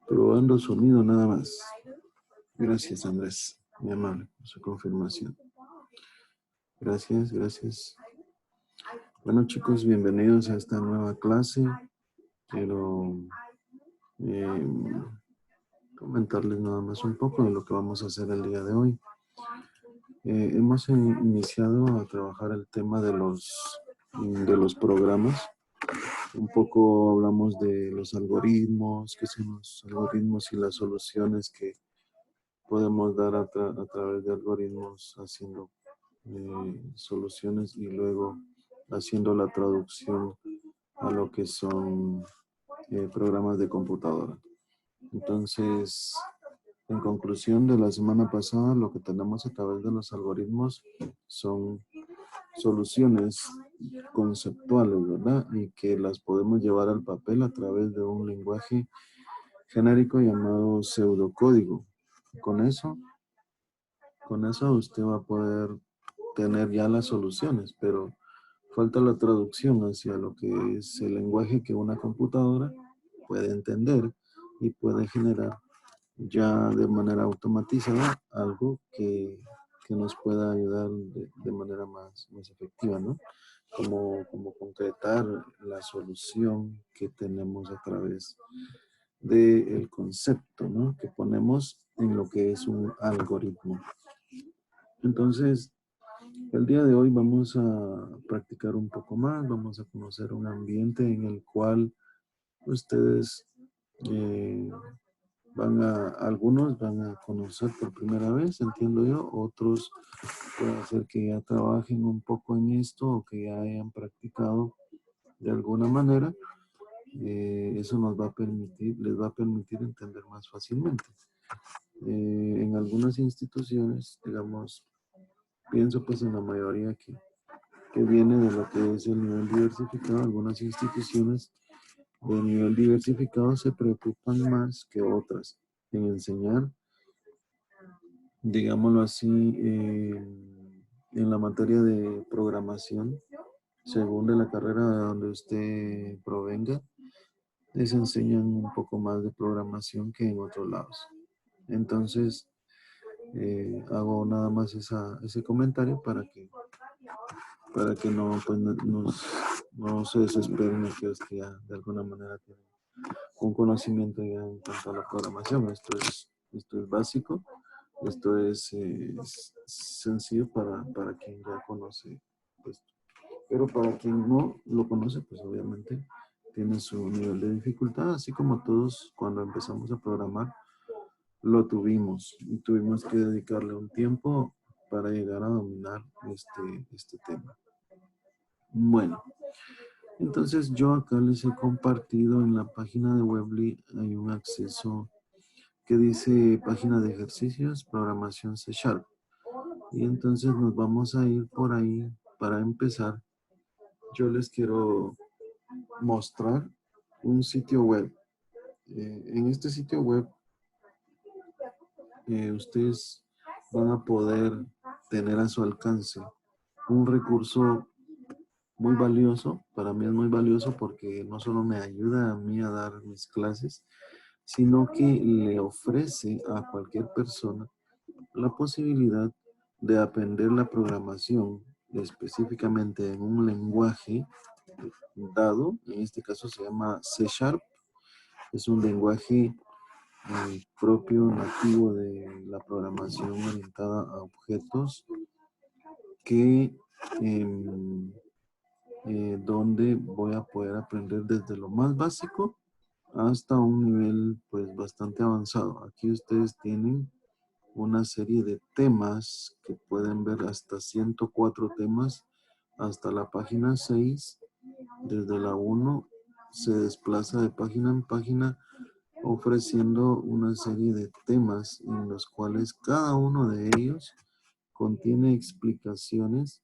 Probando sonido nada más. Gracias, Andrés. Muy amable por su confirmación. Gracias, gracias. Bueno, chicos, bienvenidos a esta nueva clase. Quiero comentarles nada más un poco de lo que vamos a hacer el día de hoy. Hemos iniciado a trabajar el tema de los programas. Un poco hablamos de los algoritmos, qué son los algoritmos y las soluciones que podemos dar a través de algoritmos haciendo soluciones y luego haciendo la traducción a lo que son programas de computadora. Entonces, en conclusión de la semana pasada, lo que tenemos a través de los algoritmos son soluciones conceptuales, ¿verdad? Y que las podemos llevar al papel a través de un lenguaje genérico llamado pseudocódigo. Con eso usted va a poder tener ya las soluciones, pero falta la traducción hacia lo que es el lenguaje que una computadora puede entender y puede generar ya de manera automatizada algo que nos pueda ayudar de manera más efectiva, ¿no? Como concretar la solución que tenemos a través del concepto, ¿no? Que ponemos en lo que es un algoritmo. Entonces, el día de hoy vamos a practicar un poco más, vamos a conocer un ambiente en el cual ustedes algunos van a conocer por primera vez, entiendo yo, otros puede ser que ya trabajen un poco en esto o que ya hayan practicado de alguna manera. Eso les va a permitir entender más fácilmente. En algunas instituciones, digamos, pienso pues en la mayoría que viene de lo que es el nivel diversificado, algunas instituciones de nivel diversificado se preocupan más que otras en enseñar, digámoslo así, en la materia de programación, según de la carrera de donde usted provenga, les enseñan un poco más de programación que en otros lados. Entonces, hago nada más ese comentario para que no, pues, no se desesperen aquellos que ya de alguna manera tienen un conocimiento ya en cuanto a la programación. Esto es básico, esto es sencillo para quien ya conoce, pues, pero para quien no lo conoce, pues obviamente tiene su nivel de dificultad, así como todos cuando empezamos a programar lo tuvimos y tuvimos que dedicarle un tiempo para llegar a dominar este tema. Bueno, entonces yo acá les he compartido en la página de Weebly, hay un acceso que dice página de ejercicios, programación C#. Y entonces nos vamos a ir por ahí. Para empezar, yo les quiero mostrar un sitio web. En este sitio web, ustedes van a poder tener a su alcance un recurso muy valioso. Para mí es muy valioso porque no solo me ayuda a mí a dar mis clases, sino que le ofrece a cualquier persona la posibilidad de aprender la programación específicamente en un lenguaje dado. En este caso se llama C#. Es un lenguaje propio, nativo de la programación orientada a objetos que donde voy a poder aprender desde lo más básico hasta un nivel pues bastante avanzado. Aquí ustedes tienen una serie de temas que pueden ver hasta 104 temas hasta la página 6. Desde la 1 se desplaza de página en página ofreciendo una serie de temas en los cuales cada uno de ellos contiene explicaciones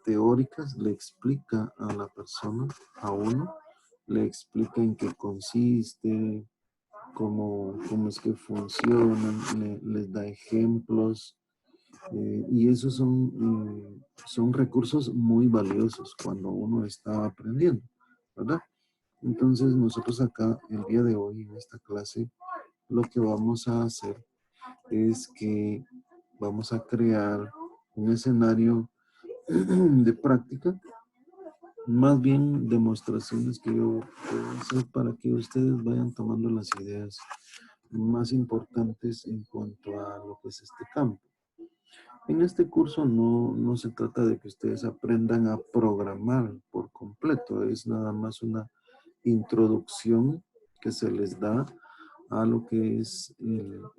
teóricas, le explica a la persona, a uno, le explica en qué consiste, cómo es que funcionan, les da ejemplos, y esos son recursos muy valiosos cuando uno está aprendiendo, ¿verdad? Entonces nosotros acá, el día de hoy, en esta clase, lo que vamos a hacer es que vamos a crear un escenario de práctica, más bien demostraciones que yo puedo hacer para que ustedes vayan tomando las ideas más importantes en cuanto a lo que es este campo. En este curso no se trata de que ustedes aprendan a programar por completo, es nada más una introducción que se les da a lo que es el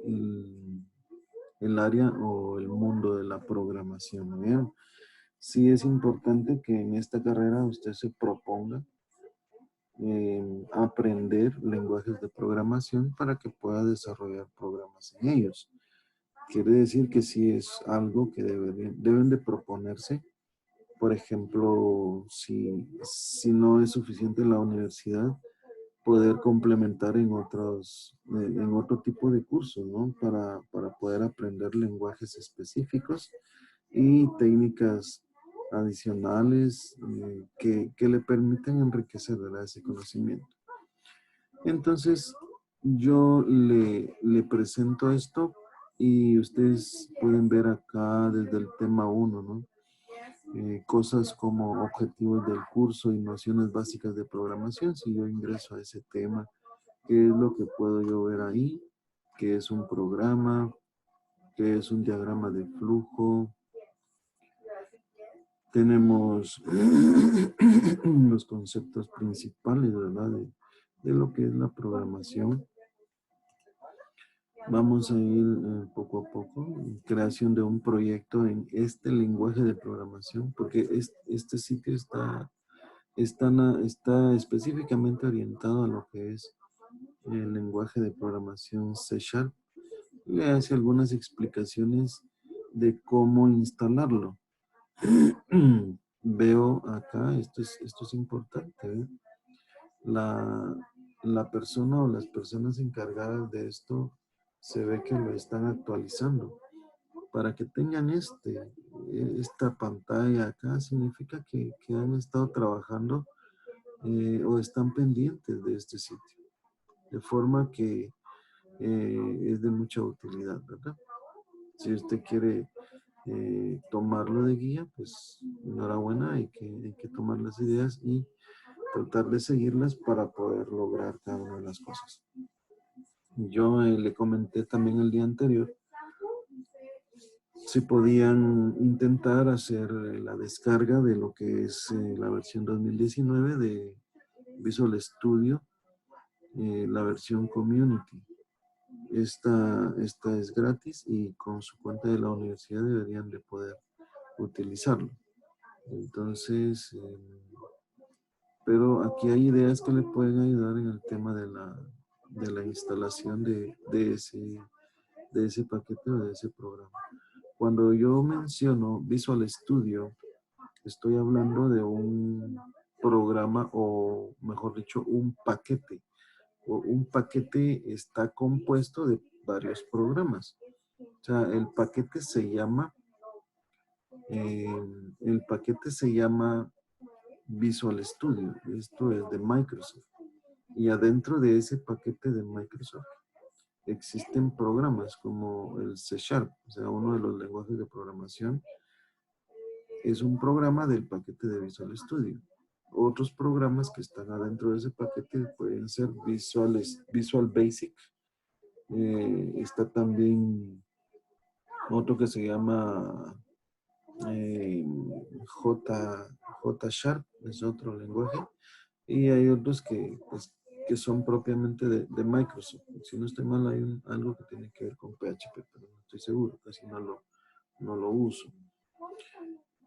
área o el mundo de la programación. ¿Bien? Sí es importante que en esta carrera usted se proponga aprender lenguajes de programación para que pueda desarrollar programas en ellos. Quiere decir que sí es algo que deben de proponerse. Por ejemplo, si no es suficiente en la universidad, poder complementar en otro tipo de cursos, ¿no? Para poder aprender lenguajes específicos y técnicas adicionales que le permiten enriquecer, ¿verdad?, ese conocimiento. Entonces, yo le presento esto y ustedes pueden ver acá desde el tema 1, ¿no? Cosas como objetivos del curso y nociones básicas de programación. Si yo ingreso a ese tema, ¿qué es lo que puedo yo ver ahí? ¿Qué es un programa? ¿Qué es un diagrama de flujo? Tenemos los conceptos principales, ¿verdad? De lo que es la programación. Vamos a ir poco a poco, creación de un proyecto en este lenguaje de programación, porque este sitio está específicamente orientado a lo que es el lenguaje de programación C Sharp. Le hace algunas explicaciones de cómo instalarlo. Veo acá, esto es importante, ¿eh? La, la persona o las personas encargadas de esto se ve que lo están actualizando. Para que tengan esta pantalla acá, significa que han estado trabajando o están pendientes de este sitio. De forma que es de mucha utilidad, ¿verdad? Si usted quiere tomarlo de guía, pues enhorabuena, hay que tomar las ideas y tratar de seguirlas para poder lograr cada una de las cosas. Yo le comenté también el día anterior si podían intentar hacer la descarga de lo que es la versión 2019 de Visual Studio, la versión Community. Esta es gratis y con su cuenta de la universidad deberían de poder utilizarlo. Entonces, pero aquí hay ideas que le pueden ayudar en el tema de la instalación de ese paquete o de ese programa. Cuando yo menciono Visual Studio, estoy hablando de un programa o, mejor dicho, un paquete. Un paquete está compuesto de varios programas. O sea, el paquete se llama Visual Studio. Esto es de Microsoft. Y adentro de ese paquete de Microsoft existen programas como el C Sharp, o sea, uno de los lenguajes de programación. Es un programa del paquete de Visual Studio. Otros programas que están adentro de ese paquete pueden ser Visual Basic. Está también otro que se llama J Sharp, es otro lenguaje. Y hay otros que son propiamente de Microsoft. Si no estoy mal, hay algo que tiene que ver con PHP, pero no estoy seguro, casi no lo uso.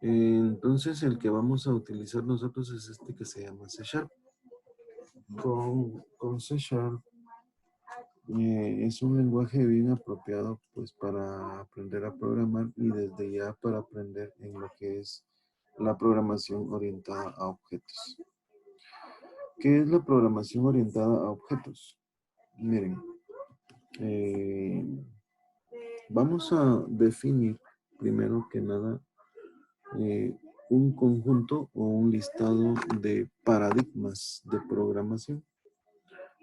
Entonces, el que vamos a utilizar nosotros es este que se llama C Sharp. Con C Sharp es un lenguaje bien apropiado pues para aprender a programar y desde ya para aprender en lo que es la programación orientada a objetos. ¿Qué es la programación orientada a objetos? Miren, eh, vamos a definir primero que nada un conjunto o un listado de paradigmas de programación.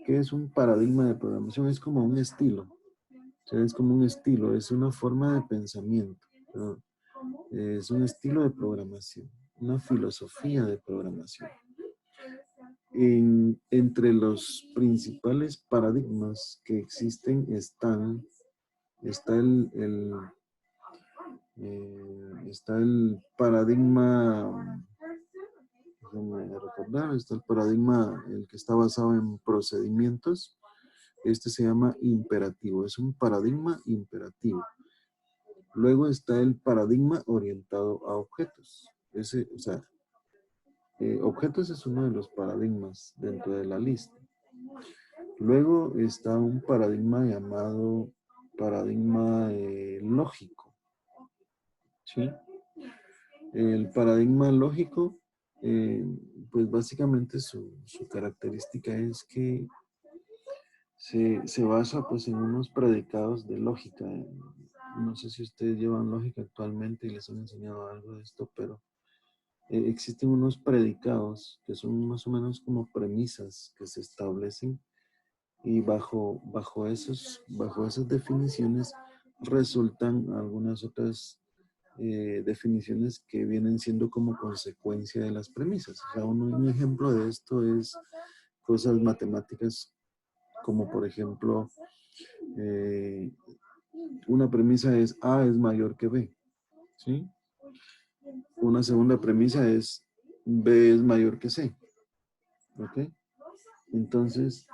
¿Qué es un paradigma de programación? Es como un estilo. O sea, es como un estilo, es una forma de pensamiento, ¿no? Es un estilo de programación, una filosofía de programación. Entre los principales paradigmas que existen está el paradigma, déjame recordar, está el paradigma, el que está basado en procedimientos. Este se llama imperativo, es un paradigma imperativo. Luego está el paradigma orientado a objetos. O sea, objetos es uno de los paradigmas dentro de la lista. Luego está un paradigma llamado paradigma lógico. ¿Sí? El paradigma lógico, eh, pues básicamente su característica es que se basa pues en unos predicados de lógica. No sé si ustedes llevan lógica actualmente y les han enseñado algo de esto, pero existen unos predicados que son más o menos como premisas que se establecen y bajo esas definiciones resultan algunas otras definiciones que vienen siendo como consecuencia de las premisas. O sea, un ejemplo de esto es cosas matemáticas como por ejemplo, eh, una premisa es A es mayor que B, ¿sí? Una segunda premisa es B es mayor que C, ¿ok? Entonces,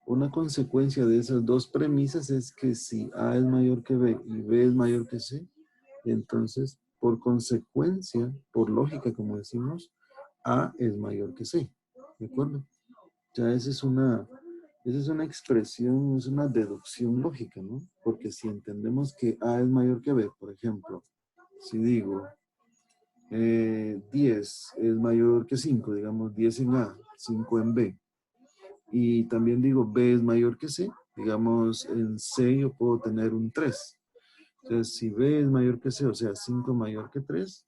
una consecuencia de esas dos premisas es que si A es mayor que B y B es mayor que C, entonces, por consecuencia, por lógica, como decimos, A es mayor que C. ¿De acuerdo? Ya esa es una expresión, es una deducción lógica, ¿no? Porque si entendemos que A es mayor que B, por ejemplo, si digo 10 es mayor que 5, digamos 10 en A, 5 en B, y también digo B es mayor que C, digamos en C yo puedo tener un 3. Entonces, si B es mayor que C, o sea, 5 mayor que 3,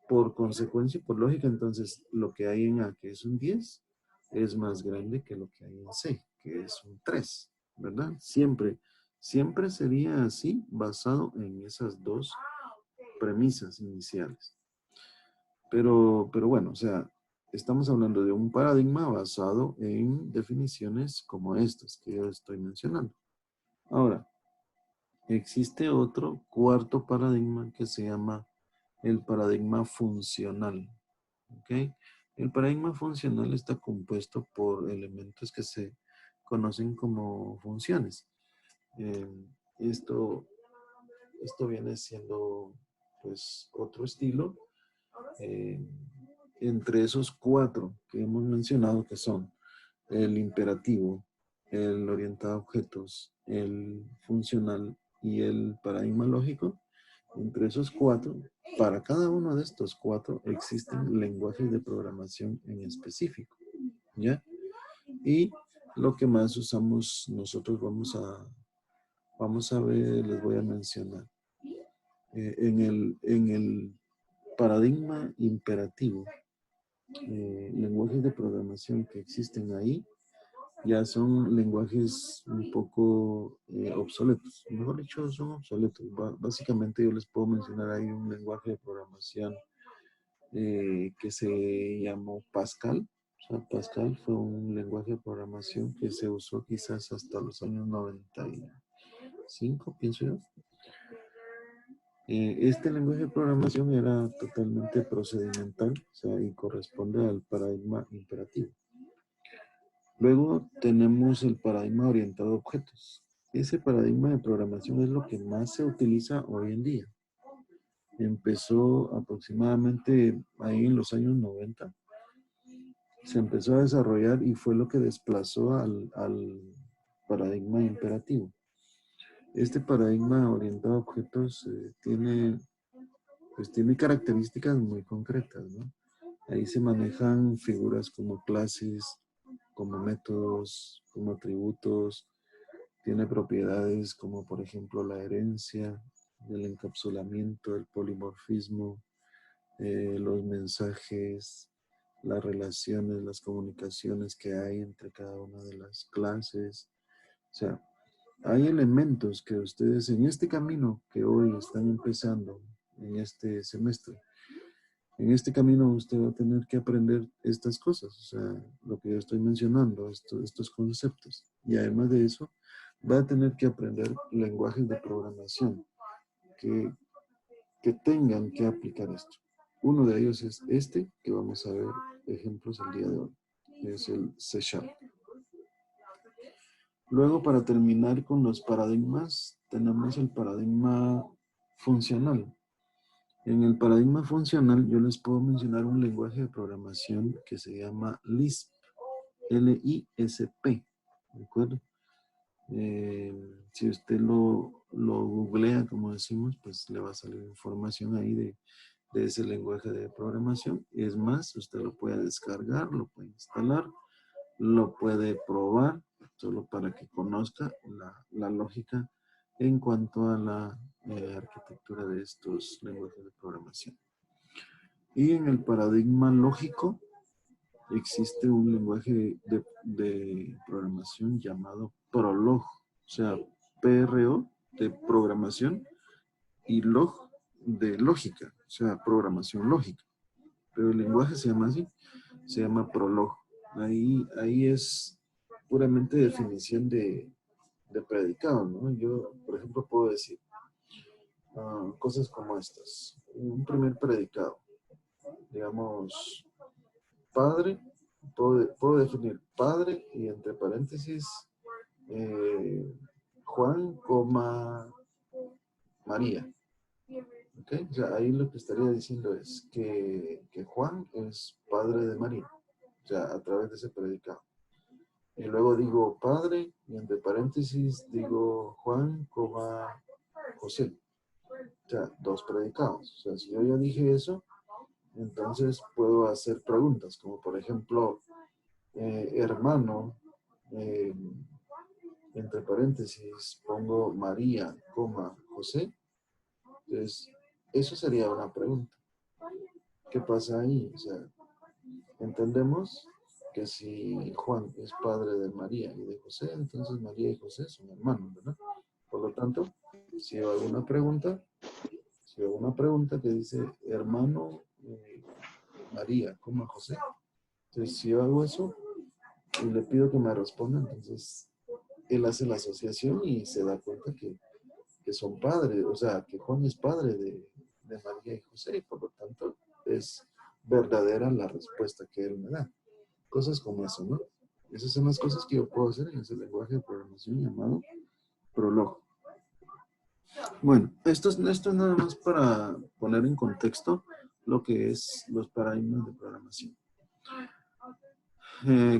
por consecuencia, por lógica, entonces lo que hay en A, que es un 10, es más grande que lo que hay en C, que es un 3, ¿verdad? Siempre sería así, basado en esas dos premisas iniciales. Pero bueno, o sea, estamos hablando de un paradigma basado en definiciones como estas que yo estoy mencionando. Ahora, existe otro cuarto paradigma que se llama el paradigma funcional. ¿Ok? El paradigma funcional está compuesto por elementos que se conocen como funciones. Eh, esto, esto viene siendo pues otro estilo eh, entre esos cuatro que hemos mencionado que son el imperativo, el orientado a objetos, el funcional y el paradigma lógico. Entre esos cuatro, para cada uno de estos cuatro existen lenguajes de programación en específico, ¿ya? Y lo que más usamos nosotros vamos a ver, les voy a mencionar. En el paradigma imperativo, lenguajes de programación que existen ahí ya son lenguajes un poco obsoletos. Mejor dicho, son obsoletos. Básicamente yo les puedo mencionar ahí un lenguaje de programación que se llamó Pascal. O sea, Pascal fue un lenguaje de programación que se usó quizás hasta los años 95, pienso yo. Este lenguaje de programación era totalmente procedimental, o sea, y corresponde al paradigma imperativo. Luego tenemos el paradigma orientado a objetos. Ese paradigma de programación es lo que más se utiliza hoy en día. Empezó aproximadamente ahí en los años 90. Se empezó a desarrollar y fue lo que desplazó al paradigma imperativo. Este paradigma orientado a objetos tiene características muy concretas, ¿no? Ahí se manejan figuras como clases, como métodos, como atributos. Tiene propiedades como por ejemplo la herencia, el encapsulamiento, el polimorfismo, los mensajes, las relaciones, las comunicaciones que hay entre cada una de las clases. O sea, hay elementos que ustedes en este camino que hoy están empezando, en este semestre, en este camino usted va a tener que aprender estas cosas, o sea, lo que yo estoy mencionando, estos conceptos. Y además de eso, va a tener que aprender lenguajes de programación que, que tengan que aplicar esto. Uno de ellos es este, que vamos a ver ejemplos el día de hoy, que es el C#. Luego, para terminar con los paradigmas, tenemos el paradigma funcional. En el paradigma funcional, yo les puedo mencionar un lenguaje de programación que se llama Lisp, L-I-S-P, ¿de acuerdo? Si usted lo googlea, como decimos, pues le va a salir información ahí de ese lenguaje de programación. Y es más, usted lo puede descargar, lo puede instalar, lo puede probar, solo para que conozca la lógica en cuanto a la arquitectura de estos lenguajes de programación. Y en el paradigma lógico existe un lenguaje de programación llamado Prolog, o sea, PRO de programación y log de lógica, o sea, programación lógica. Pero el lenguaje se llama así, se llama Prolog. Ahí es puramente definición de predicado, ¿no? Yo, por ejemplo, puedo decir cosas como estas. Un primer predicado, digamos, padre, puedo definir padre y entre paréntesis Juan, María. ¿Okay? O sea, ahí lo que estaría diciendo es que Juan es padre de María, o sea, a través de ese predicado. Y luego digo padre y entre paréntesis digo Juan, José. O sea, dos predicados. O sea, si yo ya dije eso, entonces puedo hacer preguntas, como por ejemplo, hermano, eh, entre paréntesis pongo María, José. Entonces, eso sería una pregunta. ¿Qué pasa ahí? O sea, entendemos que si Juan es padre de María y de José, entonces María y José son hermanos, ¿verdad? Por lo tanto, si hago una pregunta, que dice hermano María, José, entonces si yo hago eso y le pido que me responda, entonces él hace la asociación y se da cuenta que son padres, o sea, que Juan es padre de María y José, y por lo tanto es verdadera la respuesta que él me da. Cosas como eso, ¿no? Esas son las cosas que yo puedo hacer en ese lenguaje de programación llamado Prolog. Bueno, esto es nada más para poner en contexto lo que es los paradigmas de programación.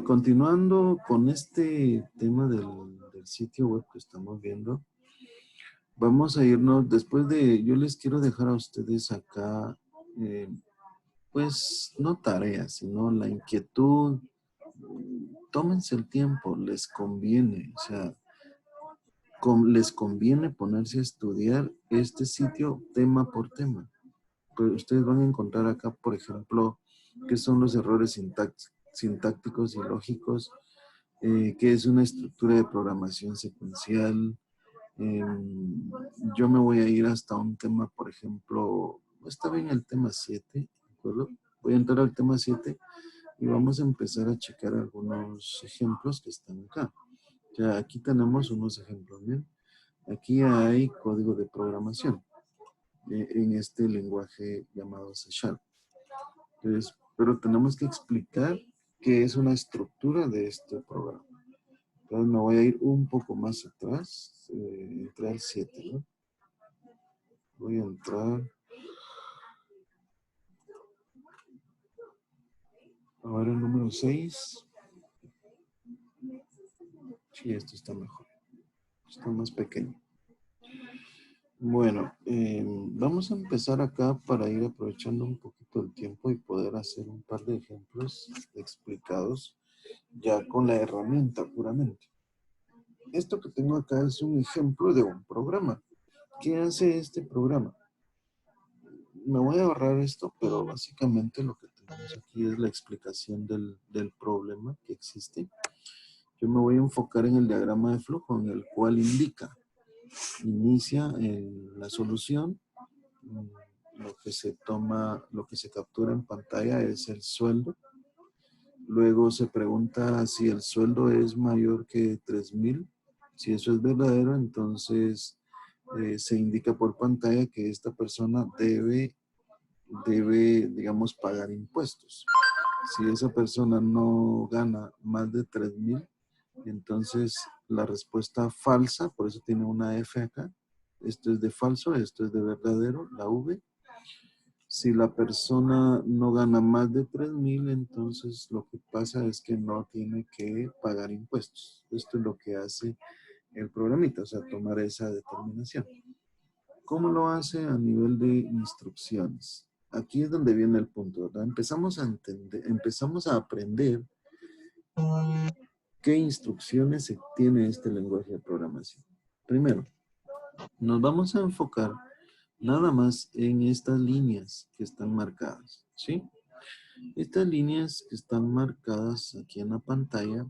Continuando con este tema del sitio web que estamos viendo, vamos a irnos, yo les quiero dejar a ustedes acá, pues no tareas, sino la inquietud. Tómense el tiempo, les conviene, o sea, les conviene ponerse a estudiar este sitio tema por tema. Pero ustedes van a encontrar acá, por ejemplo, qué son los errores sintácticos y lógicos, qué es una estructura de programación secuencial. Yo me voy a ir hasta un tema, por ejemplo, está bien el tema 7, ¿de acuerdo? Voy a entrar al tema 7 y vamos a empezar a checar algunos ejemplos que están acá. Ya aquí tenemos unos ejemplos, ¿bien? Aquí hay código de programación en este lenguaje llamado C#. Entonces, pero tenemos que explicar qué es una estructura de este programa. Entonces me voy a ir un poco más atrás, entré al 7, ¿no? Voy a entrar ahora el número 6. Sí, esto está mejor. Está más pequeño. Bueno, vamos a empezar acá para ir aprovechando un poquito el tiempo y poder hacer un par de ejemplos explicados ya con la herramienta puramente. Esto que tengo acá es un ejemplo de un programa. ¿Qué hace este programa? me voy a ahorrar esto, pero básicamente lo que tenemos aquí es la explicación del problema que existe. Yo me voy a enfocar en el diagrama de flujo, en el cual inicia en la solución. Lo que se toma, lo que se captura en pantalla es el sueldo. Luego se pregunta si el sueldo es mayor que 3,000. Si eso es verdadero, entonces se indica por pantalla que esta persona debe, digamos, pagar impuestos. Si esa persona no gana más de 3,000, entonces la respuesta falsa, por eso tiene una F acá. Esto es de falso, esto es de verdadero, la V. Si la persona no gana más de 3,000, entonces lo que pasa es que no tiene que pagar impuestos. Esto es lo que hace el programita, o sea, tomar esa determinación. ¿Cómo lo hace a nivel de instrucciones? Aquí es donde viene el punto, ¿verdad? Empezamos a entender, empezamos a aprender qué instrucciones tiene este lenguaje de programación. Primero, nos vamos a enfocar nada más en estas líneas que están marcadas, ¿sí? Estas líneas que están marcadas aquí en la pantalla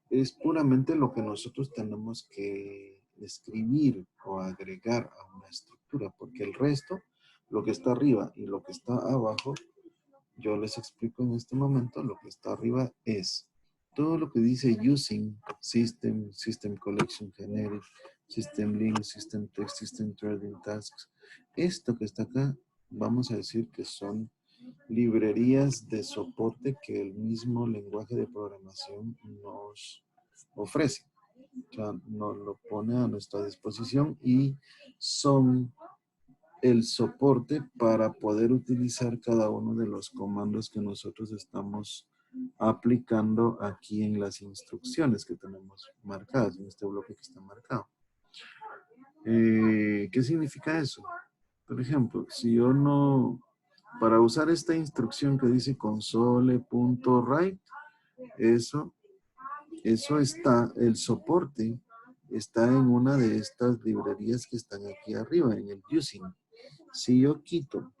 es puramente lo que nosotros tenemos que escribir o agregar a una estructura, porque el resto, lo que está arriba y lo que está abajo, yo les explico en este momento, lo que está arriba es todo lo que dice using, system, system collection generic, system link, system text, system threading tasks. Esto que está acá, vamos a decir que son librerías de soporte que el mismo lenguaje de programación nos ofrece. O sea, nos lo pone a nuestra disposición y son el soporte para poder utilizar cada uno de los comandos que nosotros estamos aplicando aquí en las instrucciones que tenemos marcadas, en este bloque que está marcado. ¿Qué significa eso? Por ejemplo, si yo no, para usar esta instrucción que dice console.write, eso está, el soporte está en una de estas librerías que están aquí arriba, en el using. Si yo quito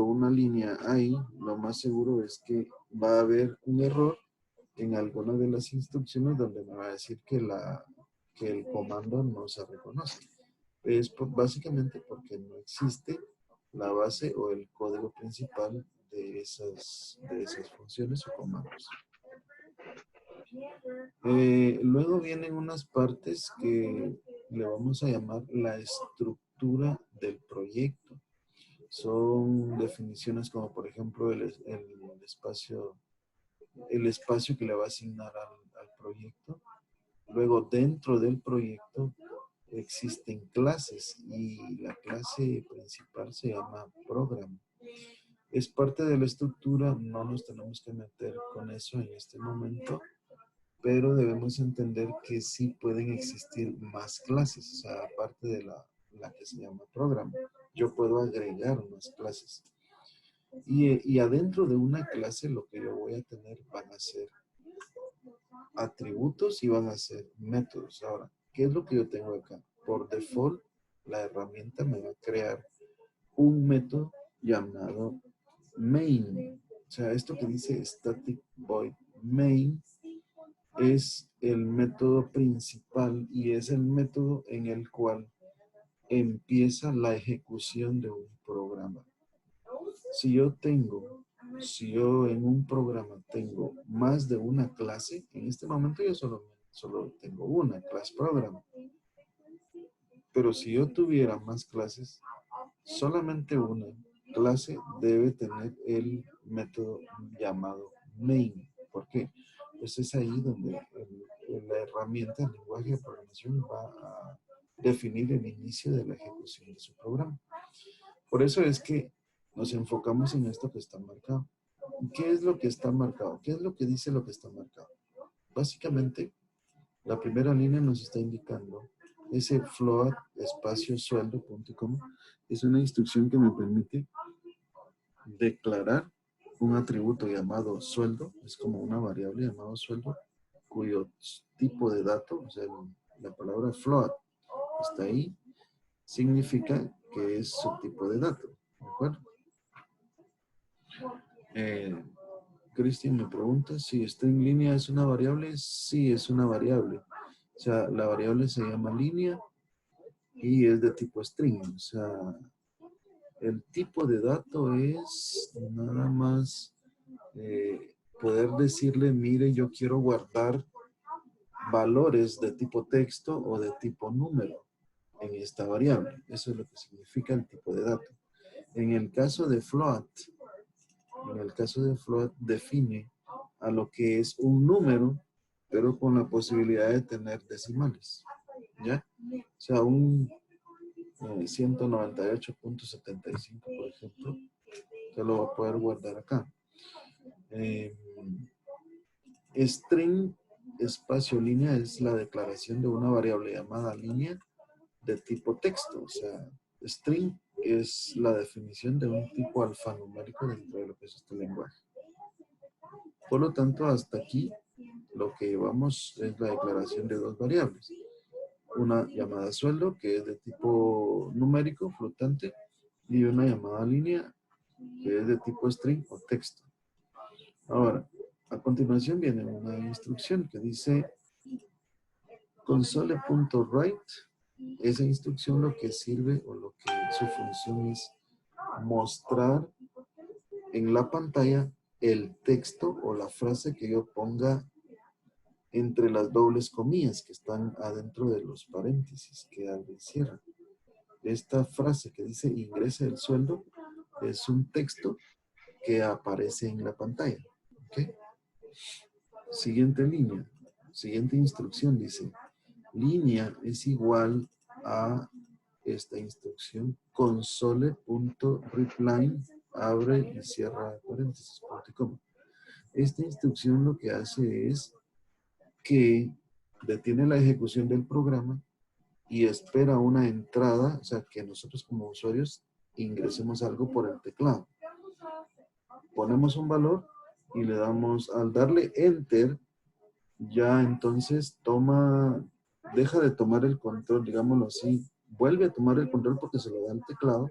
una línea ahí, lo más seguro es que va a haber un error en alguna de las instrucciones donde me va a decir que el comando no se reconoce. Es básicamente porque no existe la base o el código principal de esas funciones o comandos. Luego vienen unas partes que le vamos a llamar la estructura del proyecto. Son definiciones como, por ejemplo, el espacio que le va a asignar al proyecto. Luego, dentro del proyecto existen clases y la clase principal se llama program. Es parte de la estructura, no nos tenemos que meter con eso en este momento, pero debemos entender que sí pueden existir más clases, o sea, aparte de la que se llama program. Yo puedo agregar más clases. Y adentro de una clase lo que yo voy a tener van a ser atributos y van a ser métodos. Ahora, ¿qué es lo que yo tengo acá? Por default, la herramienta me va a crear un método llamado main. O sea, esto que dice static void main es el método principal y es el método en el cual empieza la ejecución de un programa. Si yo en un programa tengo más de una clase, en este momento yo solo tengo una clase programa. Pero si yo tuviera más clases, solamente una clase debe tener el método llamado main. ¿Por qué? Pues es ahí donde la herramienta, el lenguaje de programación va a definir el inicio de la ejecución de su programa. Por eso es que nos enfocamos en esto que está marcado. ¿Qué es lo que está marcado? ¿Qué es lo que dice lo que está marcado? Básicamente, la primera línea nos está indicando ese float espacio sueldo.com. Es una instrucción que me permite declarar un atributo llamado sueldo. Es como una variable llamado sueldo, cuyo tipo de dato, o sea, la palabra float está ahí. significa que es su tipo de dato. ¿De acuerdo? Cristian me pregunta si string línea es una variable. Sí, es una variable. O sea, la variable se llama línea y es de tipo string. O sea, el tipo de dato es nada más poder decirle, mire, yo quiero guardar valores de tipo texto o de tipo número en esta variable. Eso es lo que significa el tipo de dato. En el caso de float, define a lo que es un número, pero con la posibilidad de tener decimales. ¿Ya? O sea, un 198.75, por ejemplo, se lo va a poder guardar acá. String espacio línea es la declaración de una variable llamada línea de tipo texto. O sea, string es la definición de un tipo alfanumérico dentro de lo que es este lenguaje. Por lo tanto, hasta aquí lo que llevamos es la declaración de dos variables. Una llamada sueldo, que es de tipo numérico, flotante, y una llamada línea, que es de tipo string o texto. Ahora, a continuación viene una instrucción que dice console.write. Esa instrucción lo que sirve o lo que su función es mostrar en la pantalla el texto o la frase que yo ponga entre las dobles comillas que están adentro de los paréntesis que abre y cierra. Esta frase que dice ingrese el sueldo es un texto que aparece en la pantalla. ¿Okay? Siguiente línea, siguiente instrucción dice, línea es igual a esta instrucción console.readline, abre y cierra paréntesis, punto y coma. Esta instrucción lo que hace es que detiene la ejecución del programa y espera una entrada, o sea, que nosotros como usuarios ingresemos algo por el teclado. Ponemos un valor y le damos, al darle enter, ya entonces deja de tomar el control, digámoslo así, vuelve a tomar el control porque se lo da el teclado.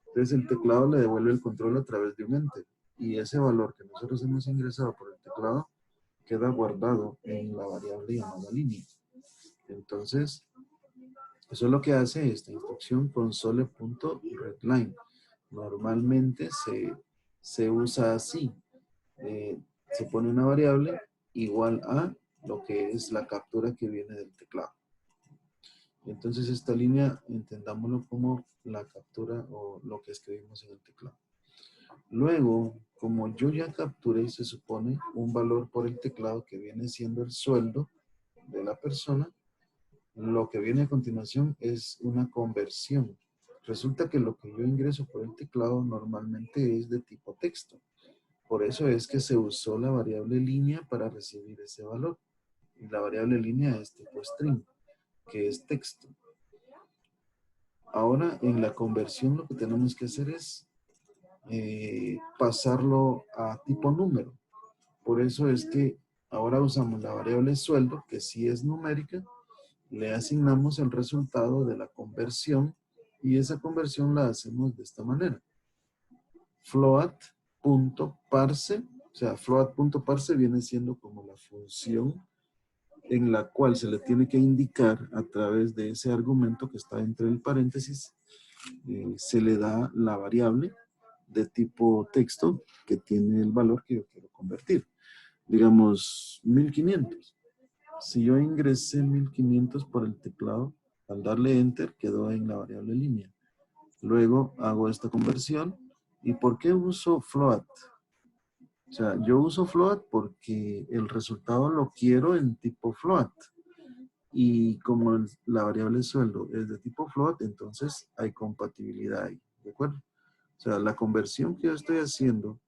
Entonces el teclado le devuelve el control a través de un enter. Y ese valor que nosotros hemos ingresado por el teclado queda guardado en la variable llamada línea. Entonces, eso es lo que hace esta instrucción console.readline. Normalmente se usa así. Se pone una variable igual a lo que es la captura que viene del teclado. Entonces esta línea entendámoslo como la captura o lo que escribimos en el teclado. Luego, como yo ya capturé, se supone, un valor por el teclado que viene siendo el sueldo de la persona, lo que viene a continuación es una conversión. Resulta que lo que yo ingreso por el teclado normalmente es de tipo texto. Por eso es que se usó la variable línea para recibir ese valor. Y la variable línea es tipo string, que es texto. Ahora, en la conversión lo que tenemos que hacer es pasarlo a tipo número. Por eso es que ahora usamos la variable sueldo, que sí es numérica, le asignamos el resultado de la conversión y esa conversión la hacemos de esta manera. Float.parse, o sea, float.parse viene siendo como la función en la cual se le tiene que indicar a través de ese argumento que está entre el paréntesis, se le da la variable de tipo texto que tiene el valor que yo quiero convertir. Digamos, 1500. Si yo ingresé 1500 por el teclado, al darle enter quedó en la variable línea. Luego hago esta conversión. ¿Y por qué uso float? O sea, yo uso float porque el resultado lo quiero en tipo float. Y como la variable sueldo es de tipo float, entonces hay compatibilidad ahí. ¿De acuerdo? O sea, la conversión que yo estoy haciendo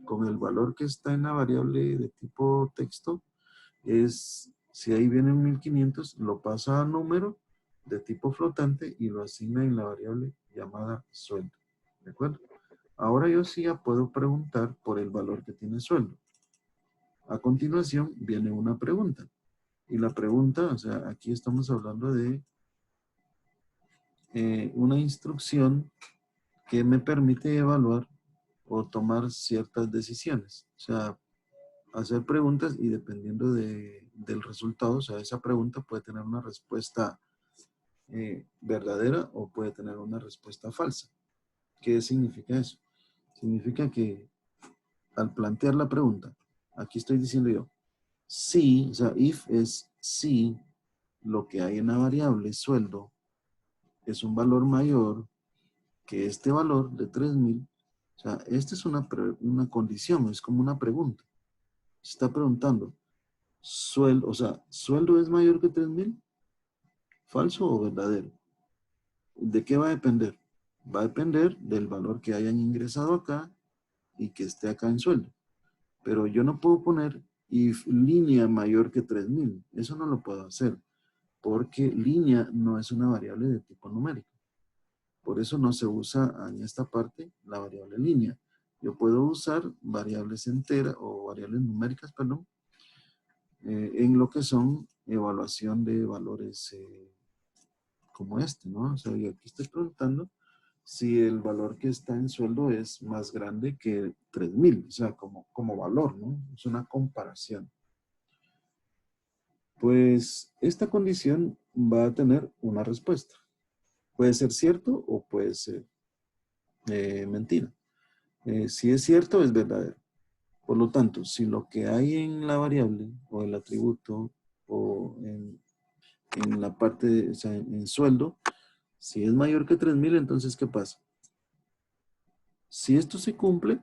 con el valor que está en la variable de tipo texto es, si ahí vienen 1500, lo pasa a número de tipo flotante y lo asigna en la variable llamada sueldo. ¿De acuerdo? Ahora yo sí ya puedo preguntar por el valor que tiene sueldo. A continuación viene una pregunta. Y la pregunta, o sea, aquí estamos hablando de una instrucción que me permite evaluar o tomar ciertas decisiones. O sea, hacer preguntas y dependiendo del resultado, o sea, esa pregunta puede tener una respuesta verdadera o puede tener una respuesta falsa. ¿Qué significa eso? Significa que al plantear la pregunta, aquí estoy diciendo yo, si, o sea, if es si lo que hay en la variable sueldo es un valor mayor que este valor de 3,000, o sea, esta es una condición, es como una pregunta. Se está preguntando, sueldo, o sea, ¿sueldo es mayor que 3,000? ¿Falso o verdadero? ¿De qué va a depender? Va a depender del valor que hayan ingresado acá y que esté acá en sueldo. Pero yo no puedo poner if línea mayor que 3,000. Eso no lo puedo hacer porque línea no es una variable de tipo numérico. Por eso no se usa en esta parte la variable línea. Yo puedo usar variables enteras o variables numéricas, perdón, en lo que son evaluación de valores como este, ¿no? O sea, yo aquí estoy preguntando si el valor que está en sueldo es más grande que 3,000, o sea, como valor, ¿no? Es una comparación. Pues esta condición va a tener una respuesta. Puede ser cierto o puede ser mentira. Si es cierto, es verdadero. Por lo tanto, si lo que hay en la variable o el atributo o en la parte, o sea, en sueldo, si es mayor que 3,000, entonces, ¿qué pasa? Si esto se cumple,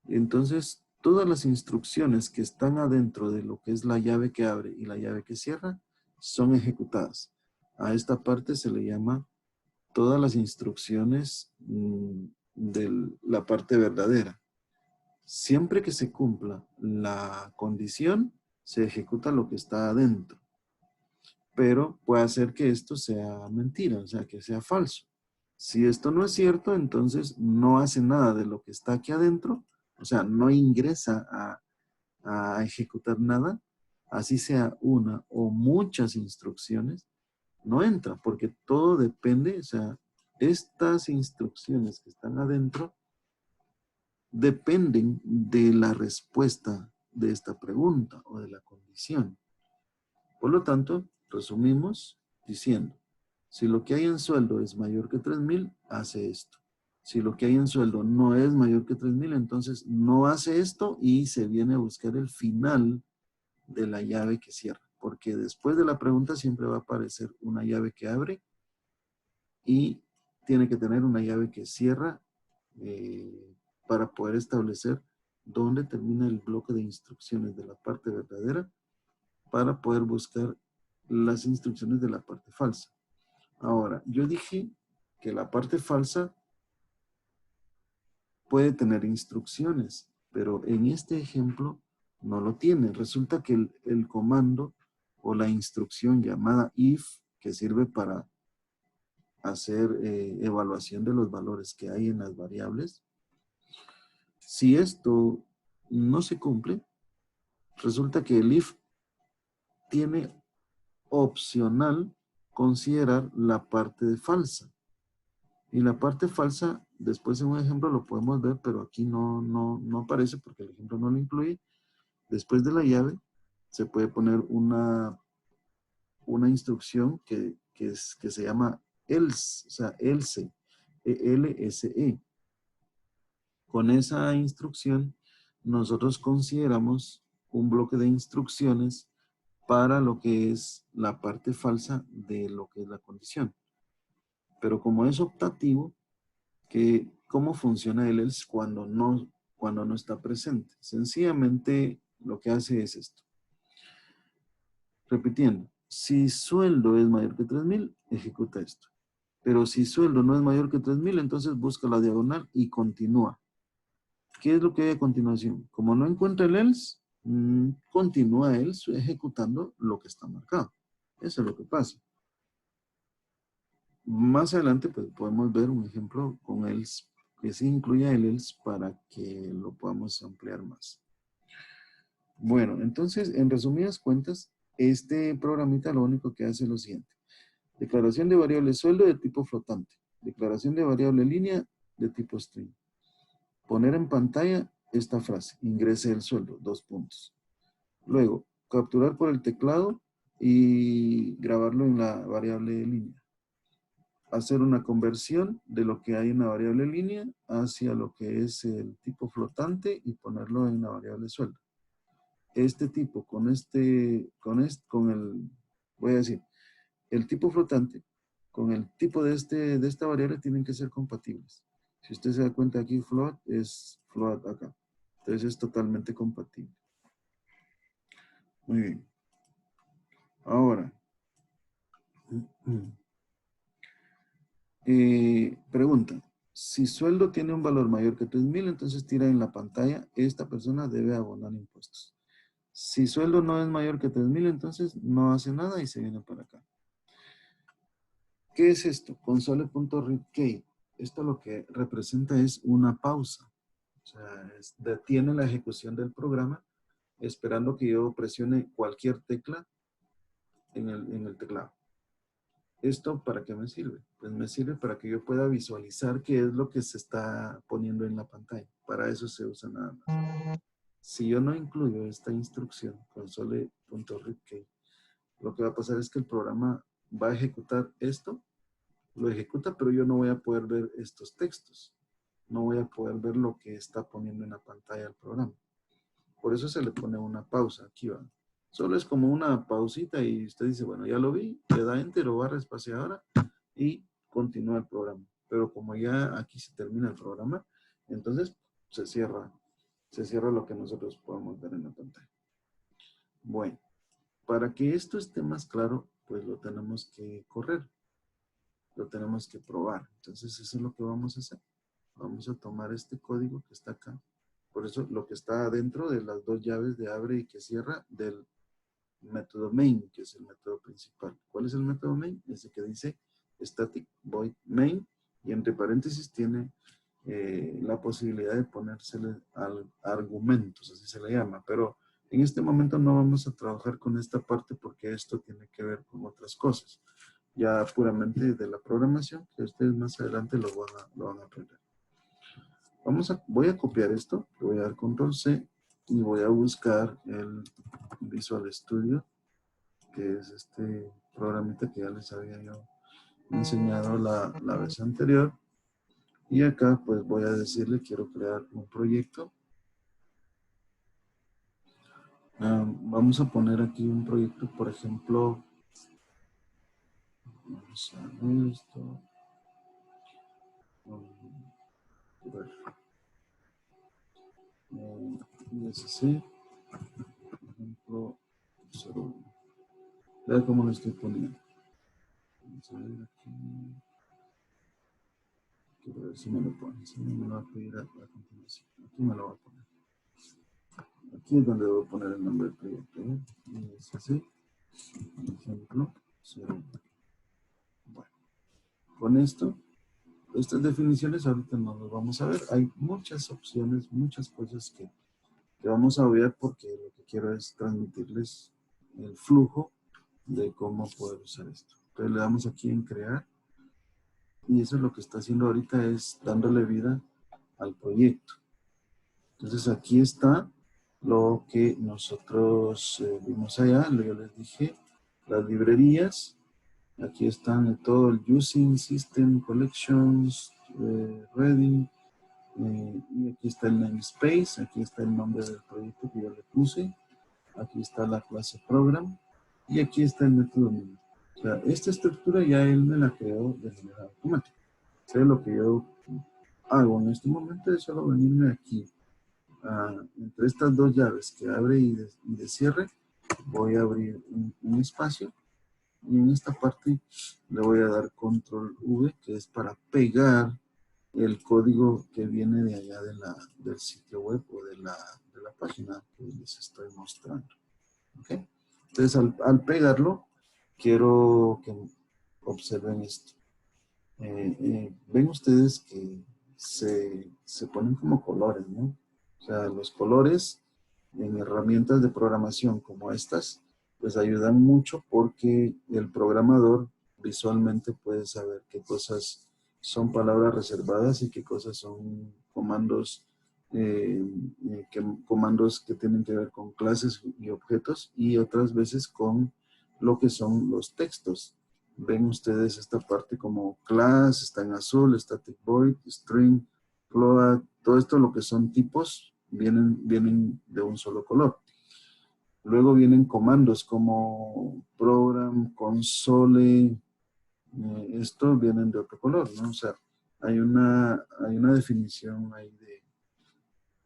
entonces todas las instrucciones que están adentro de lo que es la llave que abre y la llave que cierra son ejecutadas. A esta parte se le llama todas las instrucciones de la parte verdadera. Siempre que se cumpla la condición, se ejecuta lo que está adentro. Pero puede hacer que esto sea mentira, o sea, que sea falso. Si esto no es cierto, entonces no hace nada de lo que está aquí adentro, o sea, no ingresa a ejecutar nada, así sea una o muchas instrucciones, no entra, porque todo depende, o sea, estas instrucciones que están adentro dependen de la respuesta de esta pregunta o de la condición. Por lo tanto, resumimos diciendo, si lo que hay en sueldo es mayor que 3,000, hace esto. Si lo que hay en sueldo no es mayor que 3,000, entonces no hace esto y se viene a buscar el final de la llave que cierra. Porque después de la pregunta siempre va a aparecer una llave que abre y tiene que tener una llave que cierra para poder establecer dónde termina el bloque de instrucciones de la parte verdadera para poder buscar las instrucciones de la parte falsa. Ahora, yo dije que la parte falsa puede tener instrucciones, pero en este ejemplo no lo tiene. Resulta que el comando o la instrucción llamada if, que sirve para hacer evaluación de los valores que hay en las variables, si esto no se cumple, resulta que el if tiene opcional considerar la parte de falsa. Y la parte falsa, después en un ejemplo lo podemos ver, pero aquí no aparece porque el ejemplo no lo incluye. Después de la llave se puede poner una instrucción que se llama else, o sea, else, E-L-S-E. Con esa instrucción, nosotros consideramos un bloque de instrucciones para lo que es la parte falsa de lo que es la condición. Pero como es optativo, ¿cómo funciona el else cuando no está presente? Sencillamente lo que hace es esto. Repitiendo, si sueldo es mayor que 3,000, ejecuta esto. Pero si sueldo no es mayor que 3,000, entonces busca la diagonal y continúa. ¿Qué es lo que hay a continuación? Como no encuentra el else, continúa él ejecutando lo que está marcado. Eso es lo que pasa. Más adelante pues, podemos ver un ejemplo con else, que sí incluya el else para que lo podamos ampliar más. Bueno, entonces, en resumidas cuentas, este programita lo único que hace es lo siguiente. Declaración de variable sueldo de tipo flotante. Declaración de variable línea de tipo string. Poner en pantalla esta frase. Ingrese el sueldo. 2 puntos. Luego, capturar por el teclado y grabarlo en la variable línea. Hacer una conversión de lo que hay en la variable línea hacia lo que es el tipo flotante y ponerlo en la variable sueldo. Este tipo voy a decir, el tipo flotante con el tipo de esta variable tienen que ser compatibles. Si usted se da cuenta aquí, float es float acá. Entonces es totalmente compatible. Muy bien. Ahora, pregunta. Si sueldo tiene un valor mayor que 3,000, entonces tira en la pantalla, esta persona debe abonar impuestos. Si sueldo no es mayor que 3,000, entonces no hace nada y se viene para acá. ¿Qué es esto? Console.readKey. Esto lo que representa es una pausa. O sea, detiene la ejecución del programa esperando que yo presione cualquier tecla en el teclado. ¿Esto para qué me sirve? Pues me sirve para que yo pueda visualizar qué es lo que se está poniendo en la pantalla. Para eso se usa nada más. Si yo no incluyo esta instrucción, console.readKey, lo que va a pasar es que el programa va a ejecutar esto, lo ejecuta, pero yo no voy a poder ver estos textos. No voy a poder ver lo que está poniendo en la pantalla el programa. Por eso se le pone una pausa. Aquí va. Solo es como una pausita y usted dice, bueno, ya lo vi, le da enter o barra espaciadora y continúa el programa. Pero como ya aquí se termina el programa, entonces se cierra lo que nosotros podemos ver en la pantalla. Bueno, para que esto esté más claro, pues lo tenemos que correr, lo tenemos que probar. Entonces eso es lo que vamos a hacer. Vamos a tomar este código que está acá. Por eso lo que está dentro de las dos llaves de abre y que cierra del método main, que es el método principal. ¿Cuál es el método main? Ese que dice static void main y entre paréntesis tiene la posibilidad de ponérsele argumentos, así se le llama. Pero en este momento no vamos a trabajar con esta parte porque esto tiene que ver con otras cosas. Ya puramente de la programación, que ustedes más adelante lo van a aprender. Voy a copiar esto, le voy a dar control C y voy a buscar el Visual Studio, que es este programita que ya les había yo enseñado la vez anterior. Y acá pues voy a decirle, quiero crear un proyecto. Vamos a poner aquí un proyecto, por ejemplo, vamos a ver esto. ISC, por ejemplo, 01. Vea cómo lo estoy poniendo. Vamos a ver aquí. Quiero ver si me lo pone. Si no me lo va a pedir a continuación. Aquí me lo va a poner. Aquí es donde debo poner el nombre del proyecto. ISC, por ejemplo, 01. Bueno, con esto, estas definiciones ahorita no las vamos a ver. Hay muchas opciones, muchas cosas que vamos a ver porque lo que quiero es transmitirles el flujo de cómo poder usar esto. Entonces le damos aquí en crear y eso es lo que está haciendo ahorita es dándole vida al proyecto. Entonces aquí está lo que nosotros vimos allá, yo les dije, las librerías, aquí están todo el using, system, collections, ready, y aquí está el namespace, aquí está el nombre del proyecto que yo le puse, aquí está la clase program, y aquí está el método main. O sea, esta estructura ya él me la creó de manera automática. O sea, lo que yo hago en este momento es solo venirme aquí. Entre estas dos llaves que abre y de cierre, voy a abrir un espacio y en esta parte le voy a dar control V, que es para pegar el código que viene de allá del sitio web o de la página que les estoy mostrando. ¿Okay? Entonces, al pegarlo, quiero que observen esto. Ven ustedes que se ponen como colores, ¿no? O sea, los colores en herramientas de programación como estas, pues ayudan mucho porque el programador visualmente puedes saber qué cosas son palabras reservadas y qué cosas son comandos, comandos que tienen que ver con clases y objetos, y otras veces con lo que son los textos. Ven ustedes esta parte como class, está en azul, static void, string, float, todo esto lo que son tipos vienen de un solo color. Luego vienen comandos como program, console, estos vienen de otro color, ¿no? O sea, hay una definición ahí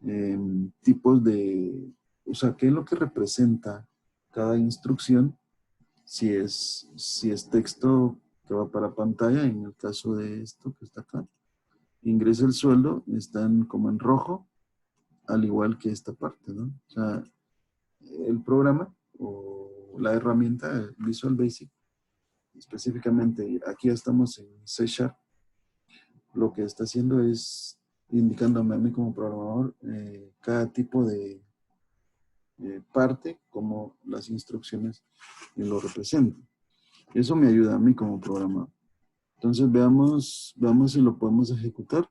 de tipos de, o sea, qué es lo que representa cada instrucción, si es texto que va para pantalla, en el caso de esto que está acá, ingresa el sueldo, están como en rojo, al igual que esta parte, ¿no? O sea, el programa o la herramienta Visual Basic, específicamente aquí estamos en C Sharp, lo que está haciendo es indicándome a mí como programador cada tipo de parte, como las instrucciones lo representan. Eso me ayuda a mí como programador. Entonces veamos si lo podemos ejecutar.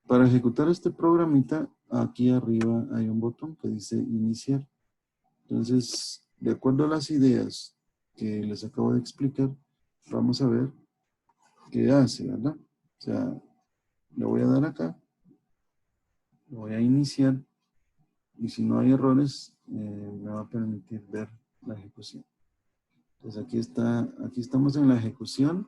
Para ejecutar este programita, aquí arriba hay un botón que dice iniciar. Entonces, de acuerdo a las ideas que les acabo de explicar, vamos a ver qué hace, ¿verdad? O sea, le voy a dar acá, lo voy a iniciar, y si no hay errores, me va a permitir ver la ejecución. Entonces aquí estamos en la ejecución.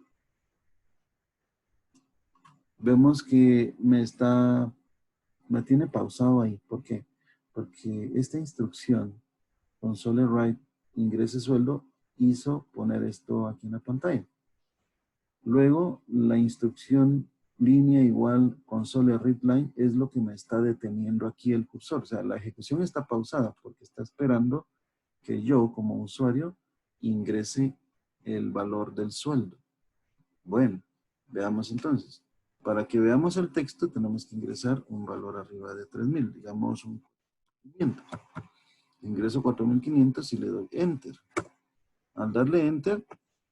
Vemos que me tiene pausado ahí. ¿Por qué? Porque esta instrucción, console write, ingrese sueldo, hizo poner esto aquí en la pantalla. Luego, la instrucción línea igual console readline es lo que me está deteniendo aquí el cursor. O sea, la ejecución está pausada porque está esperando que yo, como usuario, ingrese el valor del sueldo. Bueno, veamos entonces. Para que veamos el texto, tenemos que ingresar un valor arriba de 3,000, digamos un 500. Ingreso 4,500 y le doy Enter. Al darle Enter,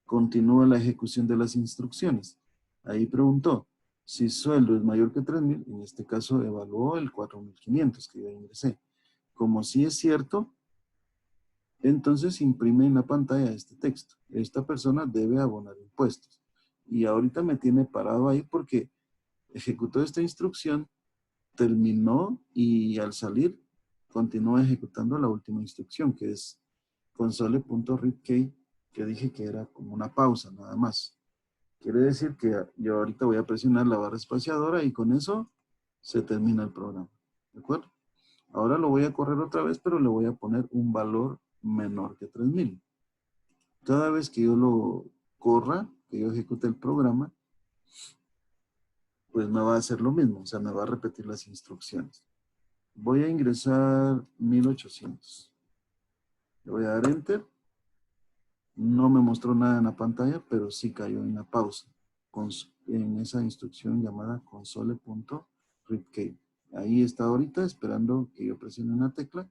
continúa la ejecución de las instrucciones. Ahí preguntó, si sueldo es mayor que 3,000, en este caso evaluó el 4,500 que yo ingresé. Como sí es cierto, entonces imprime en la pantalla este texto. Esta persona debe abonar impuestos. Y ahorita me tiene parado ahí porque ejecutó esta instrucción, terminó y al salir continúa ejecutando la última instrucción, que es console.readkey, que dije que era como una pausa nada más. Quiere decir que yo ahorita voy a presionar la barra espaciadora y con eso se termina el programa. ¿De acuerdo? Ahora lo voy a correr otra vez, pero le voy a poner un valor menor que 3,000. Cada vez que yo lo corra, que yo ejecute el programa, pues me va a hacer lo mismo, o sea, me va a repetir las instrucciones. Voy a ingresar 1,800. Le voy a dar Enter. No me mostró nada en la pantalla, pero sí cayó en la pausa, en esa instrucción llamada console.readkey. Ahí está ahorita esperando que yo presione una tecla,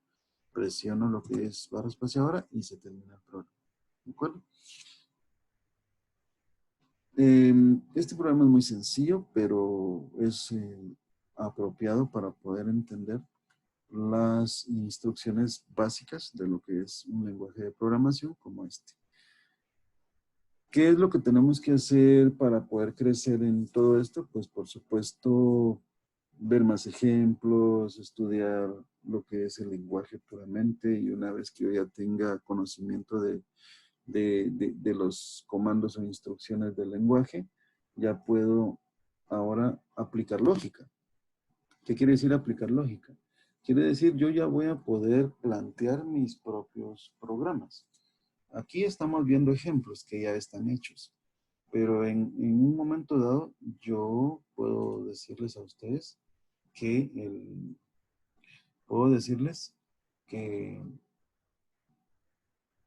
presiono lo que es barra espaciadora y se termina el programa. ¿De acuerdo? Este programa es muy sencillo, pero es apropiado para poder entender las instrucciones básicas de lo que es un lenguaje de programación como este. ¿Qué es lo que tenemos que hacer para poder crecer en todo esto? Pues por supuesto, ver más ejemplos, estudiar lo que es el lenguaje puramente, y una vez que yo ya tenga conocimiento de los comandos o instrucciones del lenguaje, ya puedo ahora aplicar lógica. ¿Qué quiere decir aplicar lógica? Quiere decir yo ya voy a poder plantear mis propios programas. Aquí estamos viendo ejemplos que ya están hechos, pero en un momento dado yo puedo decirles a ustedes que puedo decirles que,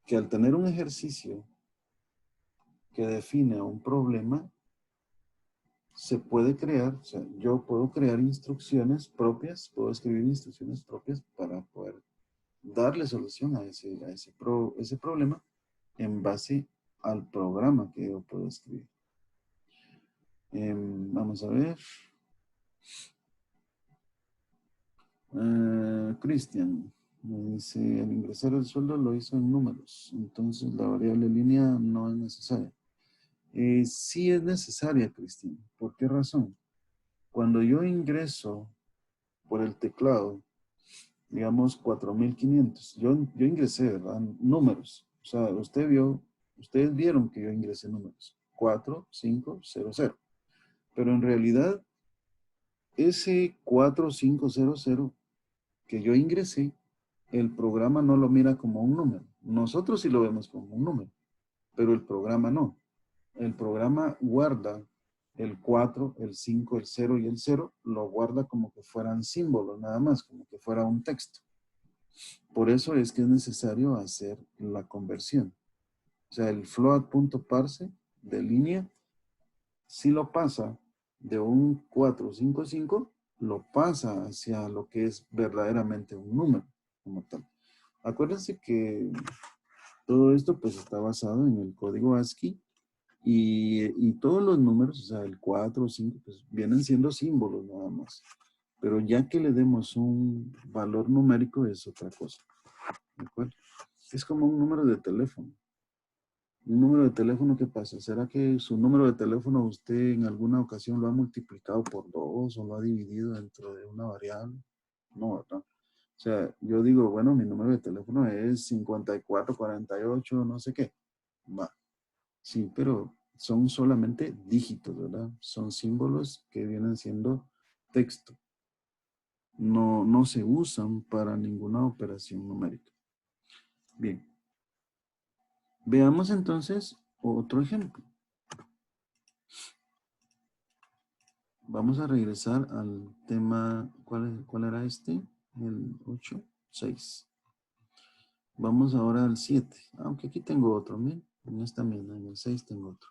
que al tener un ejercicio que define un problema, se puede crear, o sea, yo puedo crear instrucciones propias, puedo escribir instrucciones propias para poder darle solución a ese problema en base al programa que yo puedo escribir. Vamos a ver. Cristian me dice, al ingresar el sueldo lo hizo en números, entonces la variable línea no es necesaria. Sí es necesaria, Cristian. ¿Por qué razón? Cuando yo ingreso por el teclado, digamos 4500, yo ingresé, ¿verdad? Números. O sea, ustedes vieron que yo ingresé números. 4500. Pero en realidad, ese 4500 que yo ingresé, el programa no lo mira como un número. Nosotros sí lo vemos como un número, pero el programa no. El programa guarda el 4, el 5, el 0 y el 0, lo guarda como que fueran símbolos, nada más, como que fuera un texto. Por eso es que es necesario hacer la conversión. O sea, el float.parse de línea, si lo pasa de un 455, lo pasa hacia lo que es verdaderamente un número como tal. Acuérdense que todo esto pues está basado en el código ASCII y todos los números, o sea, el 4 o 5, pues vienen siendo símbolos nada más. Pero ya que le demos un valor numérico es otra cosa. ¿De acuerdo? Es como un número de teléfono. Un número de teléfono, ¿qué pasa? ¿Será que su número de teléfono usted en alguna ocasión lo ha multiplicado por 2 o lo ha dividido dentro de una variable? No, ¿verdad? O sea, yo digo, bueno, mi número de teléfono es 5448, no sé qué. Va. Sí, pero son solamente dígitos, ¿verdad? Son símbolos que vienen siendo texto. No se usan para ninguna operación numérica. Bien. Veamos entonces otro ejemplo. Vamos a regresar al tema, ¿cuál era este? El 8, 6. Vamos ahora al 7, aunque aquí tengo otro, miren, en esta misma, en el 6 tengo otro.